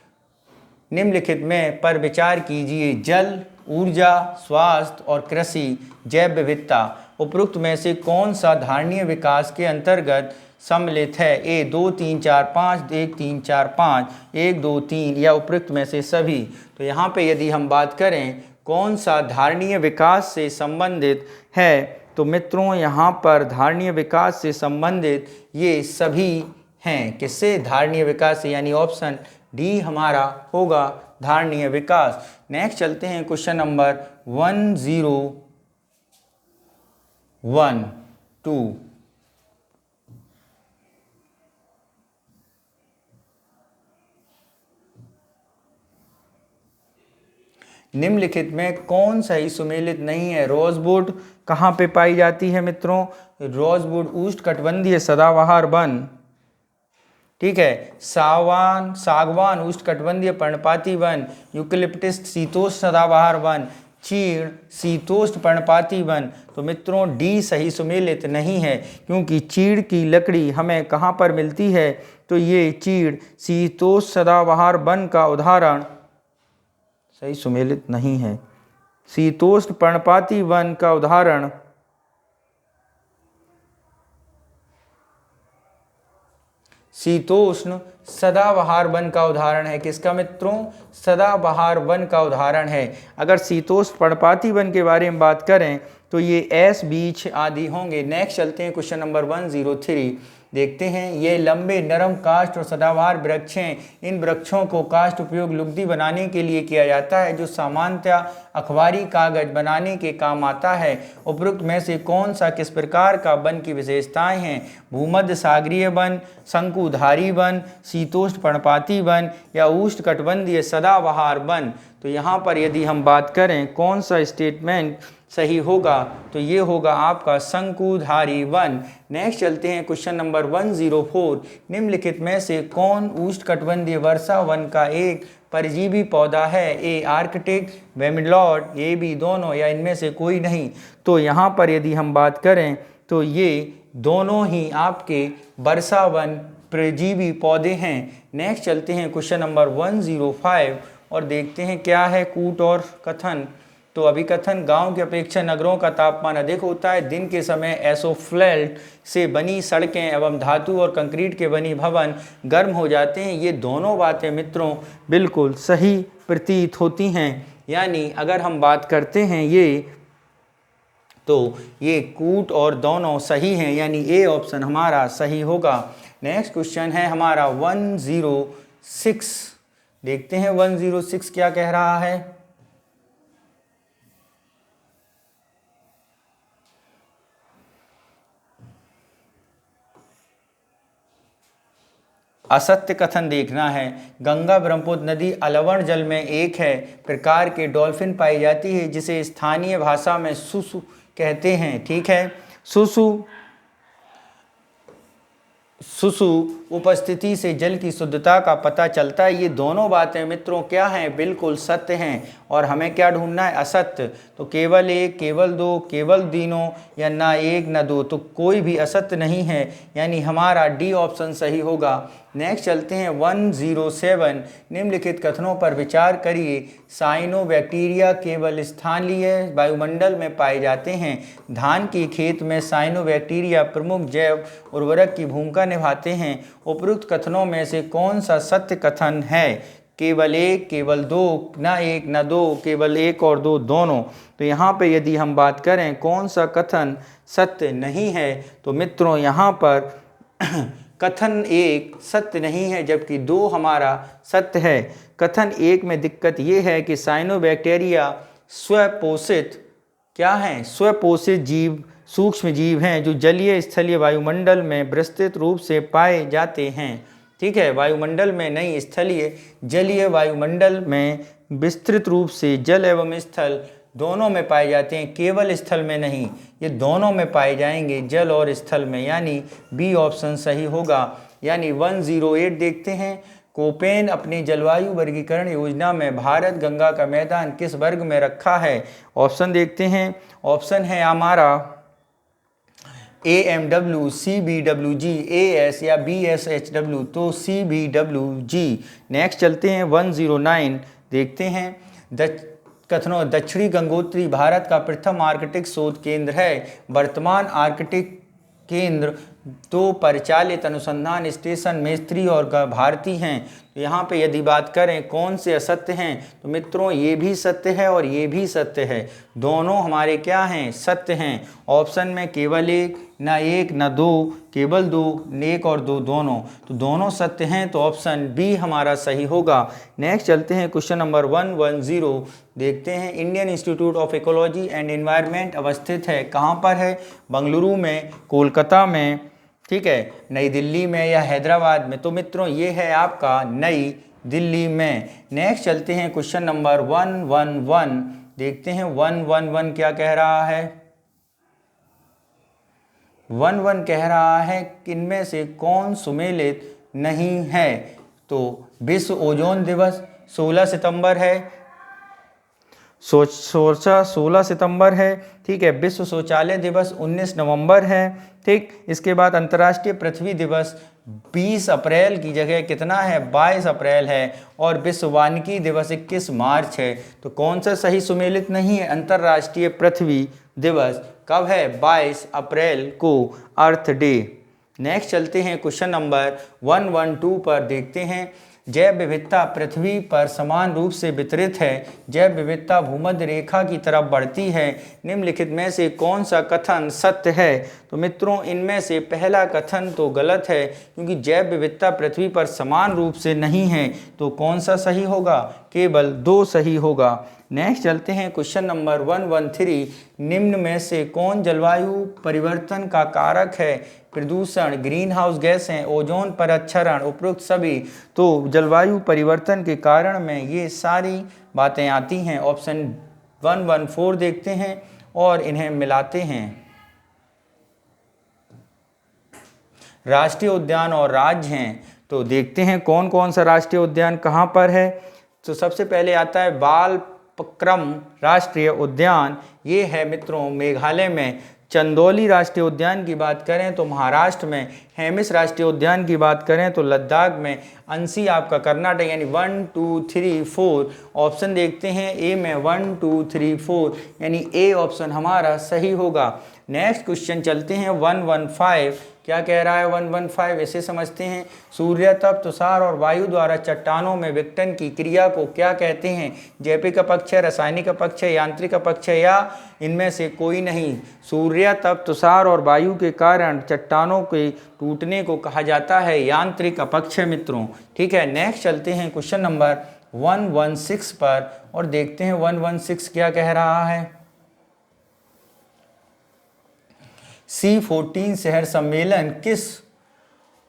निम्नलिखित में पर विचार कीजिए। जल, ऊर्जा, स्वास्थ्य और कृषि, जैव विविधता, उपरोक्त में से कौन सा धारणीय विकास के अंतर्गत सम्मिलित है? ए 2 3 4 5, 1 3 4 5, 1 2 3 या उपरोक्त में से सभी। तो यहाँ पे यदि हम बात करें कौन सा धारणीय विकास से संबंधित है, तो मित्रों यहाँ पर धारणीय विकास से संबंधित ये सभी हैं। किससे? धारणीय विकास से, यानी ऑप्शन डी हमारा होगा धारणीय विकास। नेक्स्ट चलते हैं क्वेश्चन नंबर 1012। निम्नलिखित में कौन सही सुमेलित नहीं है? रोजवुड कहाँ पे पाई जाती है मित्रों? रोजवुड उष्णकटिबंधीय सदाबहार वन, ठीक है। सागवान उष्णकटिबंधीय पर्णपाती वन, यूकेलिप्टस शीतोष्ण सदाबहार वन, चीड़ शीतोष्ण पर्णपाती वन। तो मित्रों डी सही सुमेलित नहीं है, क्योंकि चीड़ की लकड़ी हमें कहाँ पर मिलती है? तो ये चीड़ शीतोष्ण सदाबहार वन का उदाहरण सही सुमेलित नहीं है। शीतोष्ण पर्णपाती वन का उदाहरण शीतोष्ण सदाबहार वन का उदाहरण है। किसका मित्रों? सदाबहार वन का उदाहरण है। अगर शीतोष्ण पर्णपाती वन के बारे में बात करें तो ये एस बीच आदि होंगे। नेक्स्ट चलते हैं क्वेश्चन नंबर 103 देखते हैं। ये लंबे नरम काष्ठ और सदाबहार वृक्ष हैं। इन वृक्षों को काष्ठ उपयोग लुगदी बनाने के लिए किया जाता है, जो सामान्यतः अखबारी कागज बनाने के काम आता है। उपरोक्त में से कौन सा किस प्रकार का वन की विशेषताएं हैं? भूमध्य सागरीय वन, शंकुधारी वन, शीतोष्ण पर्णपाती वन या उष्णकटिबंधीय सदाबहार वन। तो यहाँ पर यदि हम बात करें कौन सा स्टेटमेंट सही होगा, तो ये होगा आपका शंकुधारी वन। नेक्स्ट चलते हैं क्वेश्चन नंबर 104। निम्नलिखित में से कौन उष्णकटिबंधीय वर्षा वन का एक परजीवी पौधा है? ए आर्कटिक, वेमिलॉर्ड, ए बी दोनों या इनमें से कोई नहीं। तो यहाँ पर यदि हम बात करें तो ये दोनों ही आपके वर्षा वन परजीवी पौधे हैं। नेक्स्ट चलते हैं क्वेश्चन नंबर 105 और देखते हैं क्या है कूट और कथन। तो अभिकथन, गांव की अपेक्षा नगरों का तापमान अधिक होता है। दिन के समय एसोफ्लेट से बनी सड़कें एवं धातु और कंक्रीट के बनी भवन गर्म हो जाते हैं। ये दोनों बातें मित्रों बिल्कुल सही प्रतीत होती हैं। यानी अगर हम बात करते हैं ये तो ये कूट और दोनों सही हैं, यानी ए ऑप्शन हमारा सही होगा। नेक्स्ट क्वेश्चन है हमारा 106। देखते हैं 106 क्या कह रहा है। असत्य कथन देखना है। गंगा ब्रह्मपुत्र नदी अलवण जल में एक है प्रकार के डॉल्फिन पाई जाती है जिसे स्थानीय भाषा में सुसु कहते हैं। ठीक है, सुसु उपस्थिति से जल की शुद्धता का पता चलता है। ये दोनों बातें मित्रों क्या हैं, बिल्कुल सत्य हैं। और हमें क्या ढूंढना है, असत्य। तो केवल एक, केवल दो, केवल तीनों या ना एक ना दो, तो कोई भी असत्य नहीं है, यानी हमारा डी ऑप्शन सही होगा। नेक्स्ट चलते हैं 107। निम्नलिखित कथनों पर विचार करिए। साइनोबैक्टीरिया केवल स्थानीय वायुमंडल में पाए जाते हैं। धान के खेत में साइनोबैक्टीरिया प्रमुख जैव उर्वरक की भूमिका निभाते हैं। उपरोक्त कथनों में से कौन सा सत्य कथन है? केवल एक, केवल दो, ना एक ना दो, केवल एक और दो दोनों। तो यहाँ पे यदि हम बात करें कौन सा कथन सत्य नहीं है, तो मित्रों यहाँ पर कथन एक सत्य नहीं है जबकि दो हमारा सत्य है। कथन एक में दिक्कत ये है कि साइनोबैक्टीरिया स्वपोषित क्या हैं, स्वपोषित जीव, सूक्ष्म जीव हैं जो जलीय स्थलीय वायुमंडल में विस्तृत रूप से पाए जाते हैं। ठीक है, वायुमंडल में नहीं, स्थलीय जलीय वायुमंडल में विस्तृत रूप से जल एवं स्थल दोनों में पाए जाते हैं, केवल स्थल में नहीं, ये दोनों में पाए जाएंगे, जल और स्थल में, यानी बी ऑप्शन सही होगा। यानी 108 देखते हैं। कोपेन अपनी जलवायु वर्गीकरण योजना में भारत गंगा का मैदान किस वर्ग में रखा है? ऑप्शन देखते हैं। ऑप्शन है हमारा AMW, CBWG, AS या BSHW, तो CBWG। नेक्स्ट चलते हैं 109 देखते हैं। कथनों दक्षिणी गंगोत्री भारत का प्रथम आर्कटिक शोध केंद्र है। वर्तमान आर्कटिक केंद्र दो परिचालित अनुसंधान स्टेशन मेस्त्री और भारती हैं। तो यहाँ पे यदि बात करें कौन से असत्य हैं, तो मित्रों ये भी सत्य है और ये भी सत्य है, दोनों हमारे क्या हैं, सत्य हैं। ऑप्शन में केवल एक, ना एक ना दो, केवल दो, एक और दो दोनों, तो दोनों सत्य हैं, तो ऑप्शन बी हमारा सही होगा। नेक्स्ट चलते हैं क्वेश्चन नंबर 110 देखते हैं। Indian institute of ecology and environment अवस्थित है, कहाँ पर है? बेंगलुरु में, कोलकाता में, ठीक है, नई दिल्ली में या हैदराबाद में? तो मित्रों ये है आपका नई दिल्ली में। नेक्स्ट चलते हैं क्वेश्चन नंबर 111 देखते हैं। 111 क्या कह रहा है? 111 कह रहा है कि इनमें से कौन सुमेलित नहीं है? तो विश्व ओजोन दिवस 16 सितंबर है, 16 सितंबर है, ठीक है। विश्व शौचालय दिवस 19 नवंबर है, ठीक। इसके बाद अंतर्राष्ट्रीय पृथ्वी दिवस 20 अप्रैल की जगह कितना है, 22 अप्रैल है। और विश्व वानिकी दिवस 21 मार्च है। तो कौन सा सही सुमेलित नहीं है? अंतर्राष्ट्रीय पृथ्वी दिवस कब है? 22 अप्रैल को, अर्थ डे। नेक्स्ट चलते हैं क्वेश्चन नंबर 112 पर देखते हैं। जैव विविधता पृथ्वी पर समान रूप से वितरित है, जैव विविधता भूमध्य रेखा की तरफ बढ़ती है। निम्नलिखित में से कौन सा कथन सत्य है? तो मित्रों इनमें से पहला कथन तो गलत है, क्योंकि जैव विविधता पृथ्वी पर समान रूप से नहीं है। तो कौन सा सही होगा? केवल 2 सही होगा। नेक्स्ट चलते हैं क्वेश्चन नंबर 113। निम्न में से कौन जलवायु परिवर्तन का कारक है? प्रदूषण, ग्रीन हाउस गैस हैं, ओजोन परत क्षरण, उपरोक्त सभी। तो जलवायु परिवर्तन के कारण में ये सारी बातें आती हैं। ऑप्शन 114 देखते हैं और इन्हें मिलाते हैं। राष्ट्रीय उद्यान और राज्य हैं, तो देखते हैं कौन कौन सा राष्ट्रीय उद्यान कहाँ पर है। तो सबसे पहले आता है बालपक्रम राष्ट्रीय उद्यान, ये है मित्रों मेघालय में। चंदौली राष्ट्रीय उद्यान की बात करें तो महाराष्ट्र में। हेमिस राष्ट्रीय उद्यान की बात करें तो लद्दाख में। अंसी आपका कर्नाटक, यानी 1 2 3 4। ऑप्शन देखते हैं ए में 1 2 3 4, यानी ए ऑप्शन हमारा सही होगा। नेक्स्ट क्वेश्चन चलते हैं 115 क्या कह रहा है 115, इसे समझते हैं। सूर्य तप, तुषार और वायु द्वारा चट्टानों में विघटन की क्रिया को क्या कहते हैं? जैविक अपक्षय, रासायनिक अपक्षय, यांत्रिक अपक्षय या इनमें से कोई नहीं। सूर्य तप, तुषार और वायु के कारण चट्टानों के टूटने को कहा जाता है यांत्रिक अपक्षय मित्रों। ठीक है, नेक्स्ट चलते हैं क्वेश्चन नंबर 116 पर और देखते हैं 116 क्या कह रहा है। C14 शहर सम्मेलन किस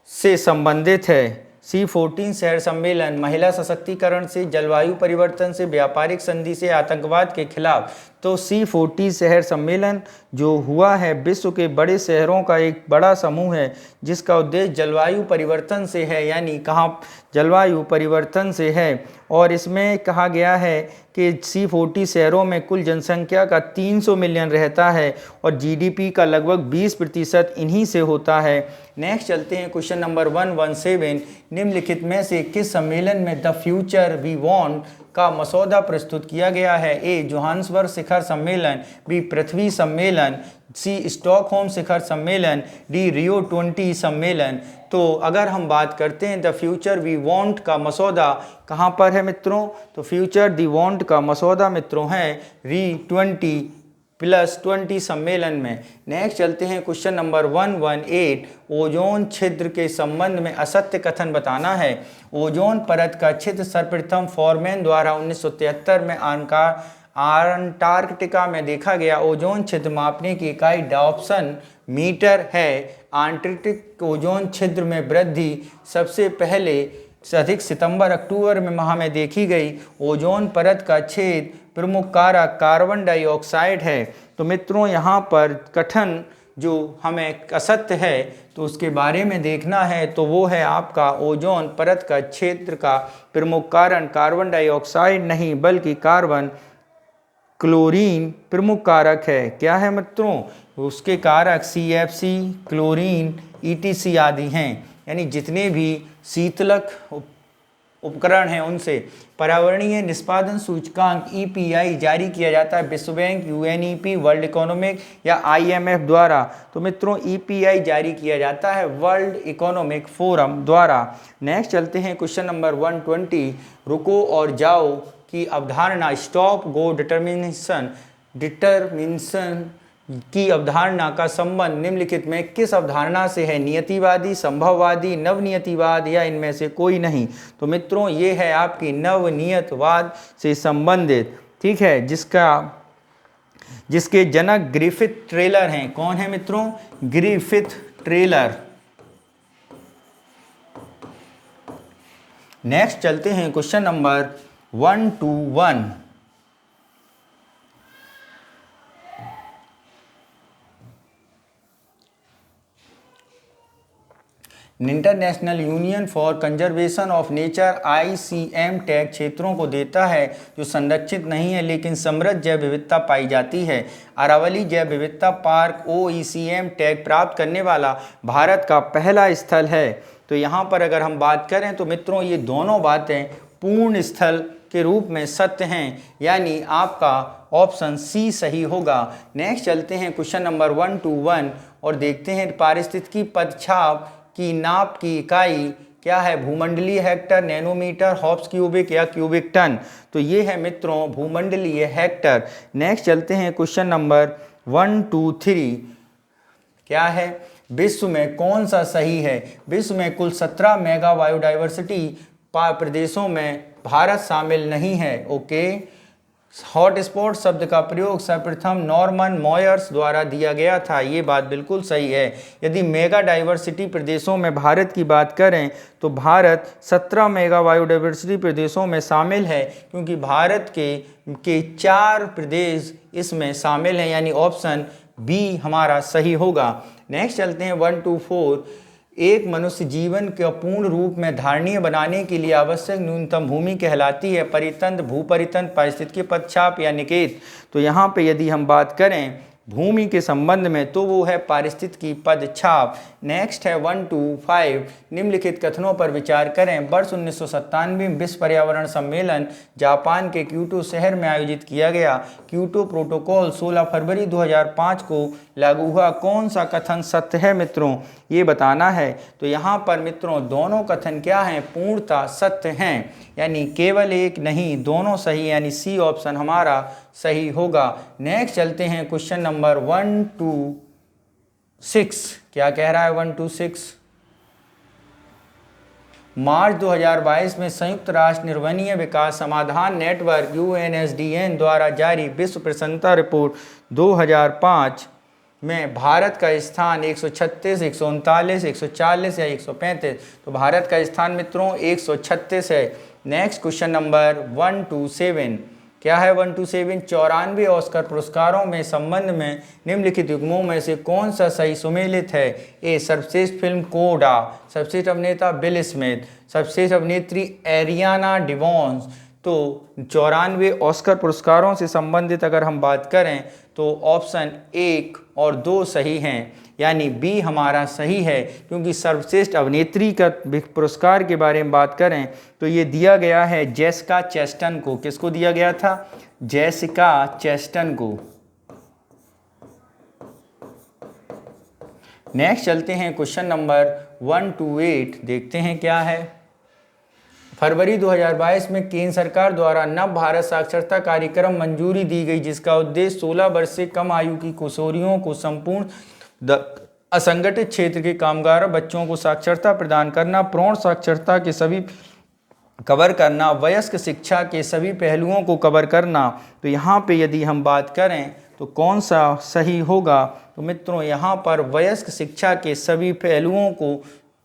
से संबंधित है? C14 शहर सम्मेलन महिला सशक्तिकरण से, जलवायु परिवर्तन से, व्यापारिक संधि से, आतंकवाद के खिलाफ। तो C40 शहर सम्मेलन जो हुआ है विश्व के बड़े शहरों का एक बड़ा समूह है जिसका उद्देश्य जलवायु परिवर्तन से है, यानी कहाँ जलवायु परिवर्तन से है। और इसमें कहा गया है कि C40 शहरों में कुल जनसंख्या का 300 मिलियन रहता है और जीडीपी का लगभग 20% इन्हीं से होता है। नेक्स्ट चलते हैं क्वेश्चन नंबर 117। निम्नलिखित में से किस सम्मेलन में द फ्यूचर वी वांट का मसौदा प्रस्तुत किया गया है? ए जोहान्सबर्ग शिखर सम्मेलन, बी पृथ्वी सम्मेलन, सी स्टॉकहोम शिखर सम्मेलन, डी रियो 20 सम्मेलन। तो अगर हम बात करते हैं द फ्यूचर वी वांट का मसौदा कहाँ पर है मित्रों? तो फ्यूचर दी वांट का मसौदा मित्रों है री20+20 सम्मेलन में। नेक्स्ट चलते हैं क्वेश्चन नंबर 118। ओजोन छिद्र के संबंध में असत्य कथन बताना है। ओजोन परत का छिद्र सर्वप्रथम फॉरमैन द्वारा 1973 में अंटार्कटिका में देखा गया। ओजोन छिद्र मापने की इकाई डायप्सन मीटर है। आंटार्कटिक ओजोन छिद्र में वृद्धि सबसे पहले अधिक सितंबर अक्टूबर में माह में देखी गई। ओजोन परत का छेद प्रमुख कारक कार्बन डाइऑक्साइड है। तो मित्रों यहाँ पर कथन जो हमें असत्य है तो उसके बारे में देखना है, तो वो है आपका ओजोन परत का क्षेत्र का प्रमुख कारण कार्बन डाइऑक्साइड नहीं बल्कि कार्बन क्लोरीन प्रमुख कारक है। क्या है मित्रों? उसके कारक CFC, क्लोरीन, ETC आदि हैं, यानी जितने भी शीतलक उपकरण हैं उनसे। पर्यावरणीय निष्पादन सूचकांक EPI जारी किया जाता है विश्व बैंक, UNEP, वर्ल्ड इकोनॉमिक या IMF द्वारा। तो मित्रों EPI जारी किया जाता है वर्ल्ड इकोनॉमिक फोरम द्वारा। नेक्स्ट चलते हैं क्वेश्चन नंबर 120। रुको और जाओ की अवधारणा, स्टॉप गो डिटर्मिनेशन की अवधारणा का संबंध निम्नलिखित में किस अवधारणा से है? नियतिवादी, संभववादी, नवनियतिवाद या इनमें से कोई नहीं। तो मित्रों ये है आपकी नवनियतवाद से संबंधित। ठीक है, जिसके जनक ग्रिफिथ ट्रेलर हैं। कौन है मित्रों? Griffith trailer. नेक्स्ट चलते हैं question number 121। International union for conservation of nature ICM tag क्षेत्रों को देता है जो संरक्षित नहीं है लेकिन समृद्ध जैव विविधता पाई जाती है। अरावली जैव विविधता पार्क OECM टैग प्राप्त करने वाला भारत का पहला स्थल है। तो यहाँ पर अगर हम बात करें तो मित्रों ये दोनों बातें पूर्ण स्थल के रूप में सत्य हैं, यानी आपका ऑप्शन C सही होगा। नेक्स्ट चलते हैं क्वेश्चन नंबर 121 और देखते हैं पारिस्थितिकी पदछाप की नाप की इकाई क्या है? भूमंडलीय हेक्टर, नैनोमीटर, हॉप्स क्यूबिक या क्यूबिक टन। तो ये है मित्रों भूमंडलीय हेक्टर। नेक्स्ट चलते हैं क्वेश्चन नंबर 123। क्या है? विश्व में कौन सा सही है? विश्व में कुल 17 मेगा बायोडाइवर्सिटी प्रदेशों में भारत शामिल नहीं है। ओके। हॉटस्पॉट शब्द का प्रयोग सर्वप्रथम नॉर्मन मॉयर्स द्वारा दिया गया था। ये बात बिल्कुल सही है। यदि मेगा डाइवर्सिटी प्रदेशों में भारत की बात करें तो भारत 17 मेगा बायोडाइवर्सिटी प्रदेशों में शामिल है, क्योंकि भारत के 4 प्रदेश इसमें शामिल हैं, यानी ऑप्शन बी हमारा सही होगा। नेक्स्ट चलते हैं 124। एक मनुष्य जीवन को पूर्ण रूप में धारणीय बनाने के लिए आवश्यक न्यूनतम भूमि कहलाती है? परितंत्र, भूपरितंत्र, पारिस्थितिकी पदछाप या निकेत। तो यहाँ पे यदि हम बात करें भूमि के संबंध में, तो वो है पारिस्थितिकी पद छाप। नेक्स्ट है 1 to 5, निम्नलिखित कथनों पर विचार करें। वर्ष 1997 में विश्व पर्यावरण सम्मेलन जापान के क्योटो शहर में आयोजित किया गया। क्योटो प्रोटोकॉल 16 फरवरी 2005 को लागू हुआ। कौन सा कथन सत्य है मित्रों, ये बताना है। तो यहाँ पर मित्रों दोनों कथन क्या हैं, पूर्णतः सत्य हैं, यानी केवल एक नहीं, दोनों सही, यानी सी ऑप्शन हमारा सही होगा। नेक्स्ट चलते हैं क्वेश्चन नंबर 1 to 6। क्या कह रहा है 1 to 6? मार्च 2022 में संयुक्त राष्ट्र निर्वहनीय विकास समाधान नेटवर्क UNSDN द्वारा जारी विश्व प्रसन्नता रिपोर्ट 2005 में भारत का स्थान 136, 139, 140 या 135। तो भारत का स्थान मित्रों 136 है। Next question number 1 to 7। क्या है 1 to 7? 94 ऑस्कर पुरस्कारों में संबंध में निम्नलिखित युग्मों में से कौन सा सही सुमेलित है? ए, सर्वश्रेष्ठ फिल्म कोडा, सर्वश्रेष्ठ अभिनेता बिल स्मिथ, सर्वश्रेष्ठ अभिनेत्री एरियाना डिवॉन्स। तो 94 ऑस्कर पुरस्कारों से संबंधित अगर हम बात करें तो ऑप्शन 1 और 2 सही हैं, यानी बी हमारा सही है, क्योंकि सर्वश्रेष्ठ अभिनेत्री का पुरस्कार के बारे में बात करें तो ये दिया गया है जेसिका चेस्टन को। किसको दिया गया था? जेसिका चेस्टन को। नेक्स्ट चलते हैं क्वेश्चन नंबर 1 to 8, देखते हैं क्या है। फरवरी 2022 में केंद्र सरकार द्वारा नव भारत साक्षरता कार्यक्रम मंजूरी दी गई, जिसका उद्देश्य 16 वर्ष से कम आयु की किशोरियों को संपूर्ण असंगठित क्षेत्र के कामगार बच्चों को साक्षरता प्रदान करना, प्रौढ़ साक्षरता के सभी कवर करना, वयस्क शिक्षा के सभी पहलुओं को कवर करना। तो यहाँ पे यदि हम बात करें तो कौन सा सही होगा? तो मित्रों यहाँ पर वयस्क शिक्षा के सभी पहलुओं को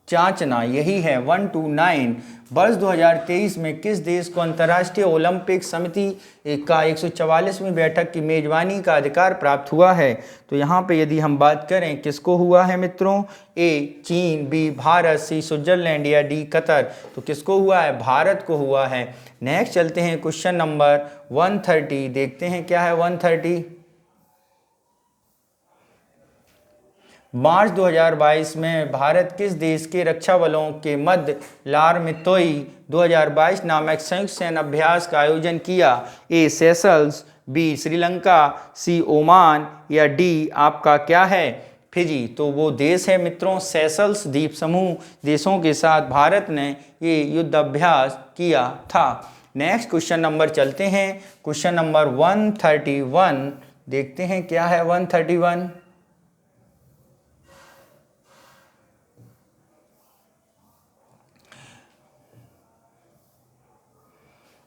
जांचना, यही है 1 to 9। वर्ष 2023 में किस देश को अंतर्राष्ट्रीय ओलंपिक समिति का 144वीं बैठक की मेजबानी का अधिकार प्राप्त हुआ है? तो यहाँ पे यदि हम बात करें किसको हुआ है मित्रों? ए, चीन, बी, भारत, सी, स्विट्जरलैंड या डी, कतर। तो किसको हुआ है? भारत को हुआ है। नेक्स्ट चलते हैं क्वेश्चन नंबर 130, देखते हैं क्या है 130। मार्च 2022 में भारत किस देश के रक्षा बलों के मध्य लारमितोई 2022 नामक संयुक्त सैन्य अभ्यास का आयोजन किया? ए, सेशल्स, बी, श्रीलंका, सी, ओमान या डी आपका क्या है? फिजी। तो वो देश है मित्रों सेशल्स द्वीप समूह देशों के साथ भारत ने ये युद्ध अभ्यास किया था। नेक्स्ट क्वेश्चन नंबर चलते हैं, क्वेश्चन नंबर 131, देखते हैं क्या है 131।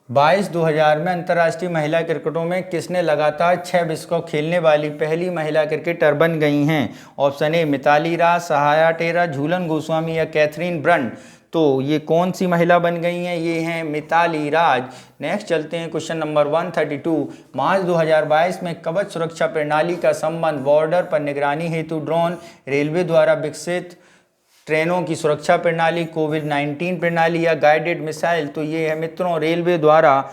22-2000 में अंतर्राष्ट्रीय महिला क्रिकेटों में किसने लगातार 6 विश्व कप खेलने वाली पहली महिला क्रिकेटर बन गई हैं? ऑप्शन ए, मिताली राज, सहाया टेरा, झूलन गोस्वामी या कैथरीन ब्रंट। तो ये कौन सी महिला बन गई हैं? ये हैं मिताली राज। नेक्स्ट चलते हैं क्वेश्चन नंबर 132। मार्च 2022 में कवच सुरक्षा प्रणाली का संबंध बॉर्डर पर निगरानी हेतु ड्रोन, रेलवे द्वारा विकसित ट्रेनों की सुरक्षा प्रणाली, कोविड-19 प्रणाली या गाइडेड मिसाइल। तो ये है मित्रों रेलवे द्वारा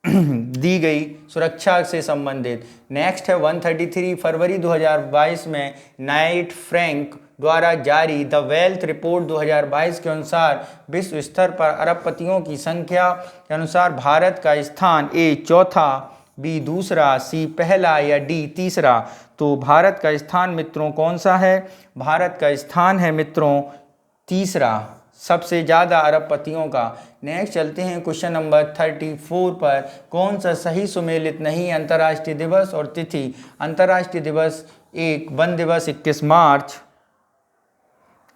दी गई सुरक्षा से संबंधित। नेक्स्ट है 133। फरवरी 2022 में नाइट फ्रैंक द्वारा जारी द वेल्थ रिपोर्ट 2022 के अनुसार विश्व स्तर पर अरबपतियों की संख्या के अनुसार भारत का स्थान ए, चौथा, बी, दूसरा, सी, पहला या डी, तीसरा। तो भारत का स्थान मित्रों कौन सा है? भारत का स्थान है मित्रों तीसरा, सबसे ज़्यादा अरबपतियों का। नेक्स्ट चलते हैं क्वेश्चन नंबर 34 पर। कौन सा सही सुमेलित नहीं? अंतर्राष्ट्रीय दिवस और तिथि। अंतर्राष्ट्रीय दिवस 1, वन दिवस 21 मार्च,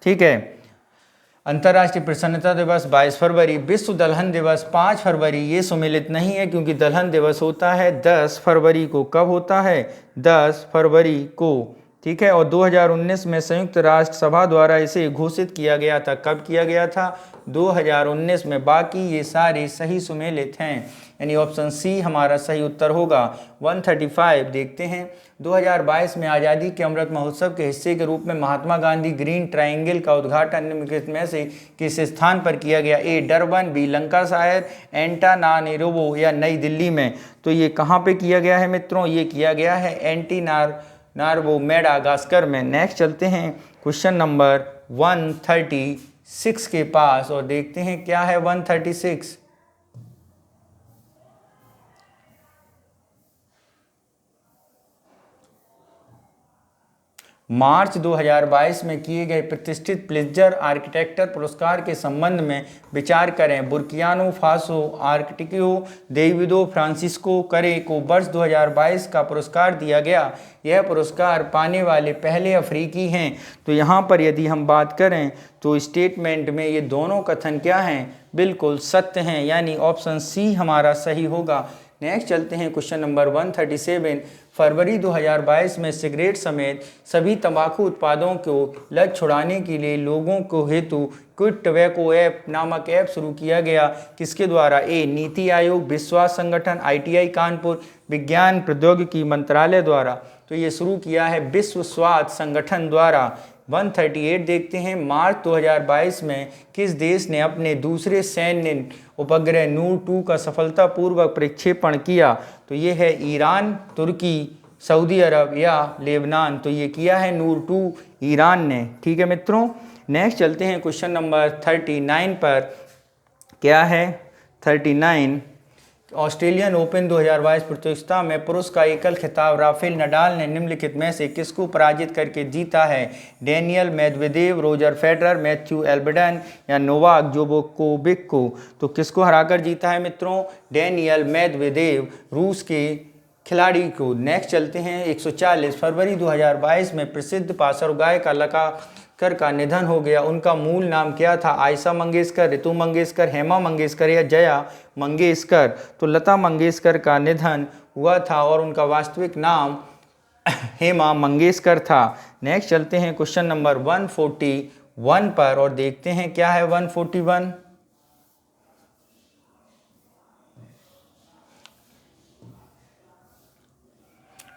ठीक है। अंतर्राष्ट्रीय प्रसन्नता दिवस 22 फरवरी। विश्व दलहन दिवस 5 फरवरी। ये सुमेलित नहीं है क्योंकि दलहन दिवस होता है 10 फरवरी को। कब होता है? 10 फरवरी को, ठीक है। और 2019 में संयुक्त राष्ट्र सभा द्वारा इसे घोषित किया गया था। कब किया गया था? 2019 में। बाकी ये सारे सही सुमेलित हैं, यानी ऑप्शन सी हमारा सही उत्तर होगा। 135 देखते हैं। 2022 में आज़ादी के अमृत महोत्सव के हिस्से के रूप में महात्मा गांधी ग्रीन ट्रायंगल का उद्घाटन निम्नलिखित में से किस स्थान पर किया गया? ए, डरबन, बी, लंकाशायर, एंटानानेरिवो या नई दिल्ली में। तो ये कहाँ पे किया गया है मित्रों? ये किया गया है नार्वो मेडागास्कर में। नेक्स्ट चलते हैं क्वेश्चन नंबर 136 के पास और देखते हैं क्या है 136। मार्च 2022 में किए गए प्रतिष्ठित प्लित्जर आर्किटेक्चर पुरस्कार के संबंध में विचार करें। बुर्कियानो फासो आर्किटेक्टो डेविडो फ्रांसिस्को करे को वर्ष 2022 का पुरस्कार दिया गया। यह पुरस्कार पाने वाले पहले अफ्रीकी हैं। तो यहाँ पर यदि हम बात करें तो स्टेटमेंट में ये दोनों कथन क्या हैं, बिल्कुल सत्य हैं, यानी ऑप्शन सी हमारा सही होगा। नेक्स्ट चलते हैं क्वेश्चन नंबर 137। फरवरी 2022 में सिगरेट समेत सभी तंबाकू उत्पादों को लत छुड़ाने के लिए लोगों को हेतु क्विट टोबैको ऐप नामक ऐप शुरू किया गया। किसके द्वारा? ए नीति आयोग, विश्वास संगठन, ITI कानपुर, विज्ञान प्रौद्योगिकी मंत्रालय द्वारा। तो ये शुरू किया है विश्व स्वास्थ्य संगठन द्वारा। 138 देखते हैं। मार्च 2022 में किस देश ने अपने दूसरे सैन्य उपग्रह नूर 2 का सफलतापूर्वक प्रक्षेपण किया? तो ये है ईरान, तुर्की, सऊदी अरब या लेबनान। तो ये किया है नूर 2 ईरान ने। ठीक है मित्रों, नेक्स्ट चलते हैं क्वेश्चन नंबर 39 पर। क्या है 39? ऑस्ट्रेलियन ओपन 2022 प्रतियोगिता में पुरुष का एकल खिताब राफेल नडाल ने निम्नलिखित में से किसको पराजित करके जीता है? Daniel Medvedev, Roger Federer, Matthew एल्बर्डन या नोवाक जोकोविक को। तो किसको हराकर जीता है मित्रों? डेनियल मेदवेदेव, रूस के खिलाड़ी को। नेक्स्ट चलते हैं 140। फरवरी 2022 में प्रसिद्ध पार्श्व गायक लताकर का निधन हो गया। उनका मूल नाम क्या था? आयशा मंगेशकर, ऋतु मंगेशकर, हेमा मंगेशकर या जया मंगेशकर। तो लता मंगेशकर का निधन हुआ था और उनका वास्तविक नाम हेमा मंगेशकर था। नेक्स्ट चलते हैं क्वेश्चन नंबर 141 पर और देखते हैं क्या है 141।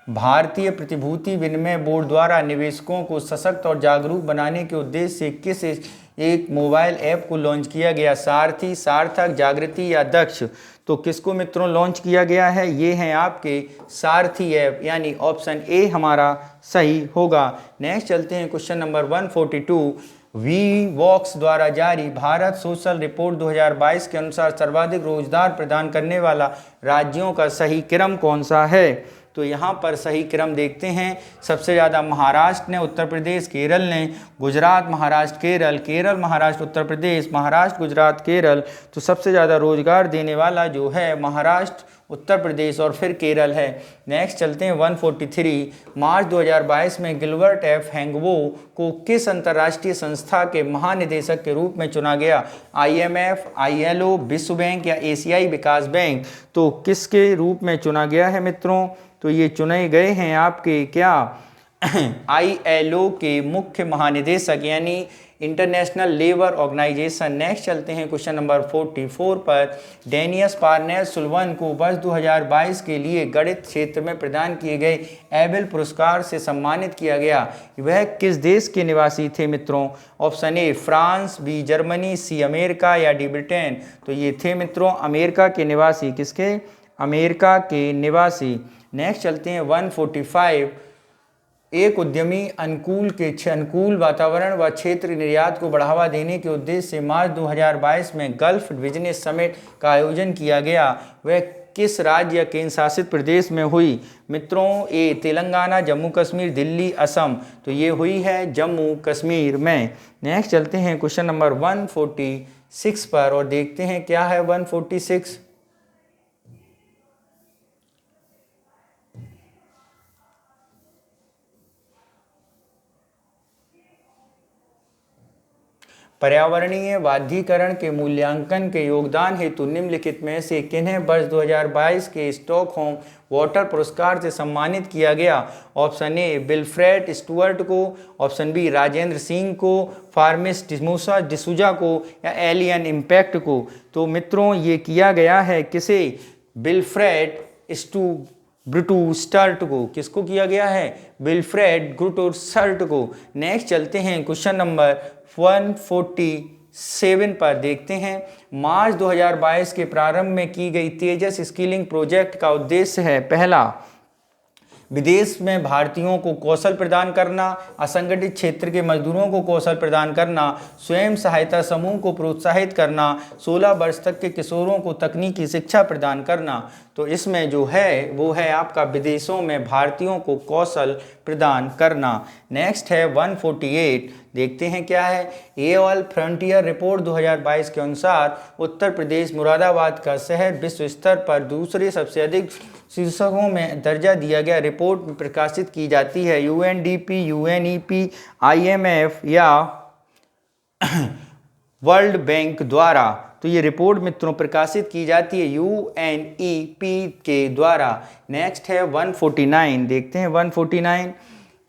भारतीय प्रतिभूति विनिमय बोर्ड द्वारा निवेशकों को सशक्त और जागरूक बनाने के उद्देश्य से किस एक मोबाइल ऐप को लॉन्च किया गया? सारथी, सार्थक, जागृति या दक्ष। तो किसको मित्रों लॉन्च किया गया है? ये हैं आपके सारथी ऐप, यानी ऑप्शन ए हमारा सही होगा। नेक्स्ट चलते हैं क्वेश्चन नंबर 142। वीवॉक्स द्वारा जारी भारत सोशल रिपोर्ट 2022 के अनुसार सर्वाधिक रोजगार प्रदान करने वाला राज्यों का सही क्रम कौन सा है? तो यहाँ पर सही क्रम देखते हैं। सबसे ज़्यादा महाराष्ट्र ने, उत्तर प्रदेश, केरल ने, गुजरात, महाराष्ट्र, केरल, केरल, महाराष्ट्र, उत्तर प्रदेश, महाराष्ट्र, गुजरात, केरल। तो सबसे ज़्यादा रोजगार देने वाला जो है महाराष्ट्र, उत्तर प्रदेश और फिर केरल है। नेक्स्ट चलते हैं 143। मार्च 2022 में गिलबर्ट एफ हैंगवो को किस अंतर्राष्ट्रीय संस्था के महानिदेशक के रूप में चुना गया? IMF, ILO, विश्व बैंक या एशियाई विकास बैंक। तो किसके रूप में चुना गया है मित्रों? तो ये चुने गए हैं आपके क्या ILO के मुख्य महानिदेशक, यानी इंटरनेशनल लेबर ऑर्गेनाइजेशन। नेक्स्ट चलते हैं क्वेश्चन नंबर 44 पर। डेनियस पार्नेस सुल्वन को वर्ष 2022 के लिए गणित क्षेत्र में प्रदान किए गए एबेल पुरस्कार से सम्मानित किया गया। वह किस देश के निवासी थे मित्रों? Option A France, B Germany, C America या डी ब्रिटेन। तो ये थे मित्रों अमेरिका के निवासी। किसके? अमेरिका के निवासी। नेक्स्ट चलते हैं 145। एक उद्यमी अनुकूल वातावरण व क्षेत्र निर्यात को बढ़ावा देने के उद्देश्य से मार्च 2022 में गल्फ बिजनेस समिट का आयोजन किया गया। वह किस राज्य या केंद्र शासित प्रदेश में हुई मित्रों? ए तेलंगाना, जम्मू कश्मीर, दिल्ली, असम। तो ये हुई है जम्मू कश्मीर में। नेक्स्ट चलते हैं क्वेश्चन नंबर 146 पर और देखते हैं क्या है 146। पर्यावरणीय बाध्यीकरण के मूल्यांकन के योगदान हेतु निम्नलिखित में से किन्हें वर्ष 2022 के स्टॉकहोम वाटर पुरस्कार से सम्मानित किया गया? ऑप्शन ए विल्फ्रेड स्टुअर्ट को, ऑप्शन बी राजेंद्र सिंह को, फार्मिस डिसूजा को या एलियन इम्पैक्ट को। तो मित्रों ये किया गया है किसे? विल्फ्रेड ग्रुटुस्टर्ट को। किसको किया गया है? विल्फ्रेड ग्रुटुस्टर्ट को। नेक्स्ट चलते हैं क्वेश्चन नंबर 147 पर देखते हैं। मार्च 2022 के प्रारंभ में की गई तेजस स्किलिंग प्रोजेक्ट का उद्देश्य है: पहला, विदेश में भारतीयों को कौशल प्रदान करना, असंगठित क्षेत्र के मजदूरों को कौशल प्रदान करना, स्वयं सहायता समूह को प्रोत्साहित करना, 16 वर्ष तक के किशोरों को तकनीकी शिक्षा प्रदान करना। तो इसमें जो है वो है आपका विदेशों में भारतीयों को कौशल प्रदान करना। नेक्स्ट है 148, देखते हैं क्या है। एओएल फ्रंटियर रिपोर्ट 2022 के अनुसार उत्तर प्रदेश मुरादाबाद का शहर विश्व स्तर पर दूसरे सबसे अधिक शीर्षकों में दर्जा दिया गया। रिपोर्ट में प्रकाशित की जाती है यूएनडीपी, यूएनईपी, आईएमएफ या वर्ल्ड बैंक द्वारा। तो ये रिपोर्ट मित्रों प्रकाशित की जाती है यूएनईपी के द्वारा। नेक्स्ट है 149, देखते हैं 149।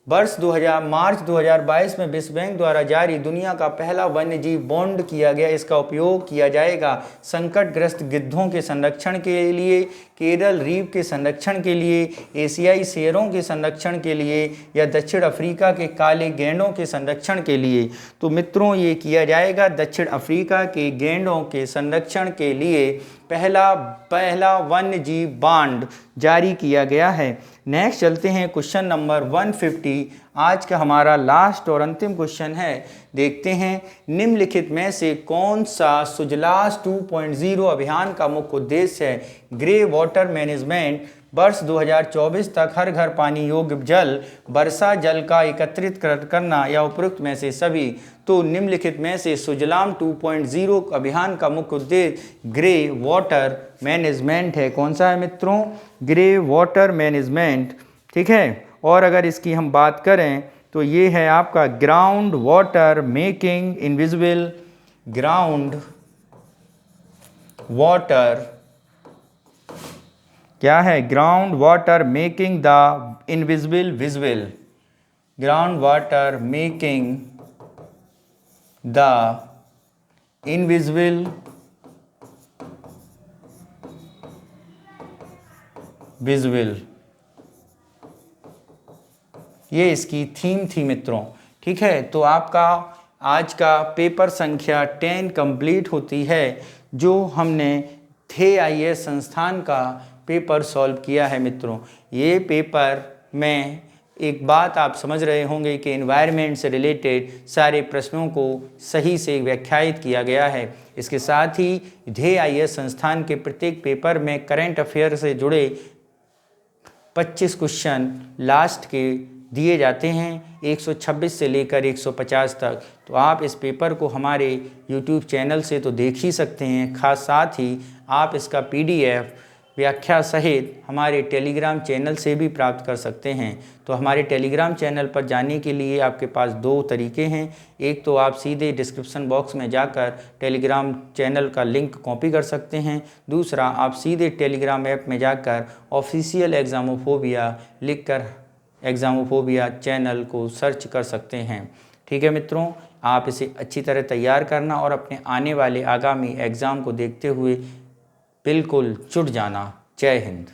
मार्च 2022 में विश्व बैंक द्वारा जारी दुनिया का पहला वन्यजीव बॉन्ड किया गया। इसका उपयोग किया जाएगा संकटग्रस्त गिद्धों के संरक्षण के लिए, केरल रीफ के संरक्षण के लिए, एशियाई शेरों के संरक्षण के लिए या दक्षिण अफ्रीका के काले गैंडों के संरक्षण के लिए। तो मित्रों ये किया जाएगा दक्षिण अफ्रीका के गैंडों के संरक्षण के लिए पहला वन्यजीव बॉन्ड जारी किया गया है। नेक्स्ट चलते हैं क्वेश्चन नंबर 150। आज का हमारा लास्ट और अंतिम क्वेश्चन है, देखते हैं निम्नलिखित में से कौन सा सुजलास 2.0 अभियान का मुख्य उद्देश्य है। ग्रे वाटर मैनेजमेंट, वर्ष 2024 तक हर घर पानी योग्य जल, वर्षा जल का एकत्रित करना या उपरोक्त में से सभी। तो निम्नलिखित में से सुजलाम 2.0 अभियान का मुख्य उद्देश्य ग्रे वाटर मैनेजमेंट है। कौन सा है मित्रों? ग्रे वाटर मैनेजमेंट, ठीक है। और अगर इसकी हम बात करें तो ये है आपका ground water making invisible, ground water क्या है? Ground water making the invisible visible, ground water making the invisible visible, ये इसकी थीम थी मित्रों, ठीक है। तो आपका आज का पेपर संख्या 10 कंप्लीट होती है, जो हमने थे आईएएस संस्थान का पेपर सॉल्व किया है मित्रों। ये पेपर में एक बात आप समझ रहे होंगे कि एनवायरनमेंट से रिलेटेड सारे प्रश्नों को सही से व्याख्यायित किया गया है। इसके साथ ही ध्येय आईएएस संस्थान के प्रत्येक पेपर में करंट अफेयर से जुड़े 25 क्वेश्चन लास्ट के दिए जाते हैं, 126 से लेकर 150 तक। तो आप इस पेपर को हमारे YouTube चैनल से तो देख ही सकते हैं, खास साथ ही आप इसका PDF व्याख्या सहित हमारे टेलीग्राम चैनल से भी प्राप्त कर सकते हैं। तो हमारे टेलीग्राम चैनल पर जाने के लिए आपके पास 2 तरीके हैं। एक तो आप सीधे डिस्क्रिप्शन बॉक्स में जाकर टेलीग्राम चैनल का लिंक कॉपी कर सकते हैं। दूसरा, आप सीधे टेलीग्राम ऐप में जाकर ऑफिशियल एग्जामोफोबिया लिखकर एग्जामोफोबिया चैनल को सर्च कर सकते हैं, ठीक है मित्रों। आप इसे अच्छी तरह तैयार करना और अपने आने वाले आगामी एग्ज़ाम को देखते हुए बिल्कुल जुट जाना। जय हिंद।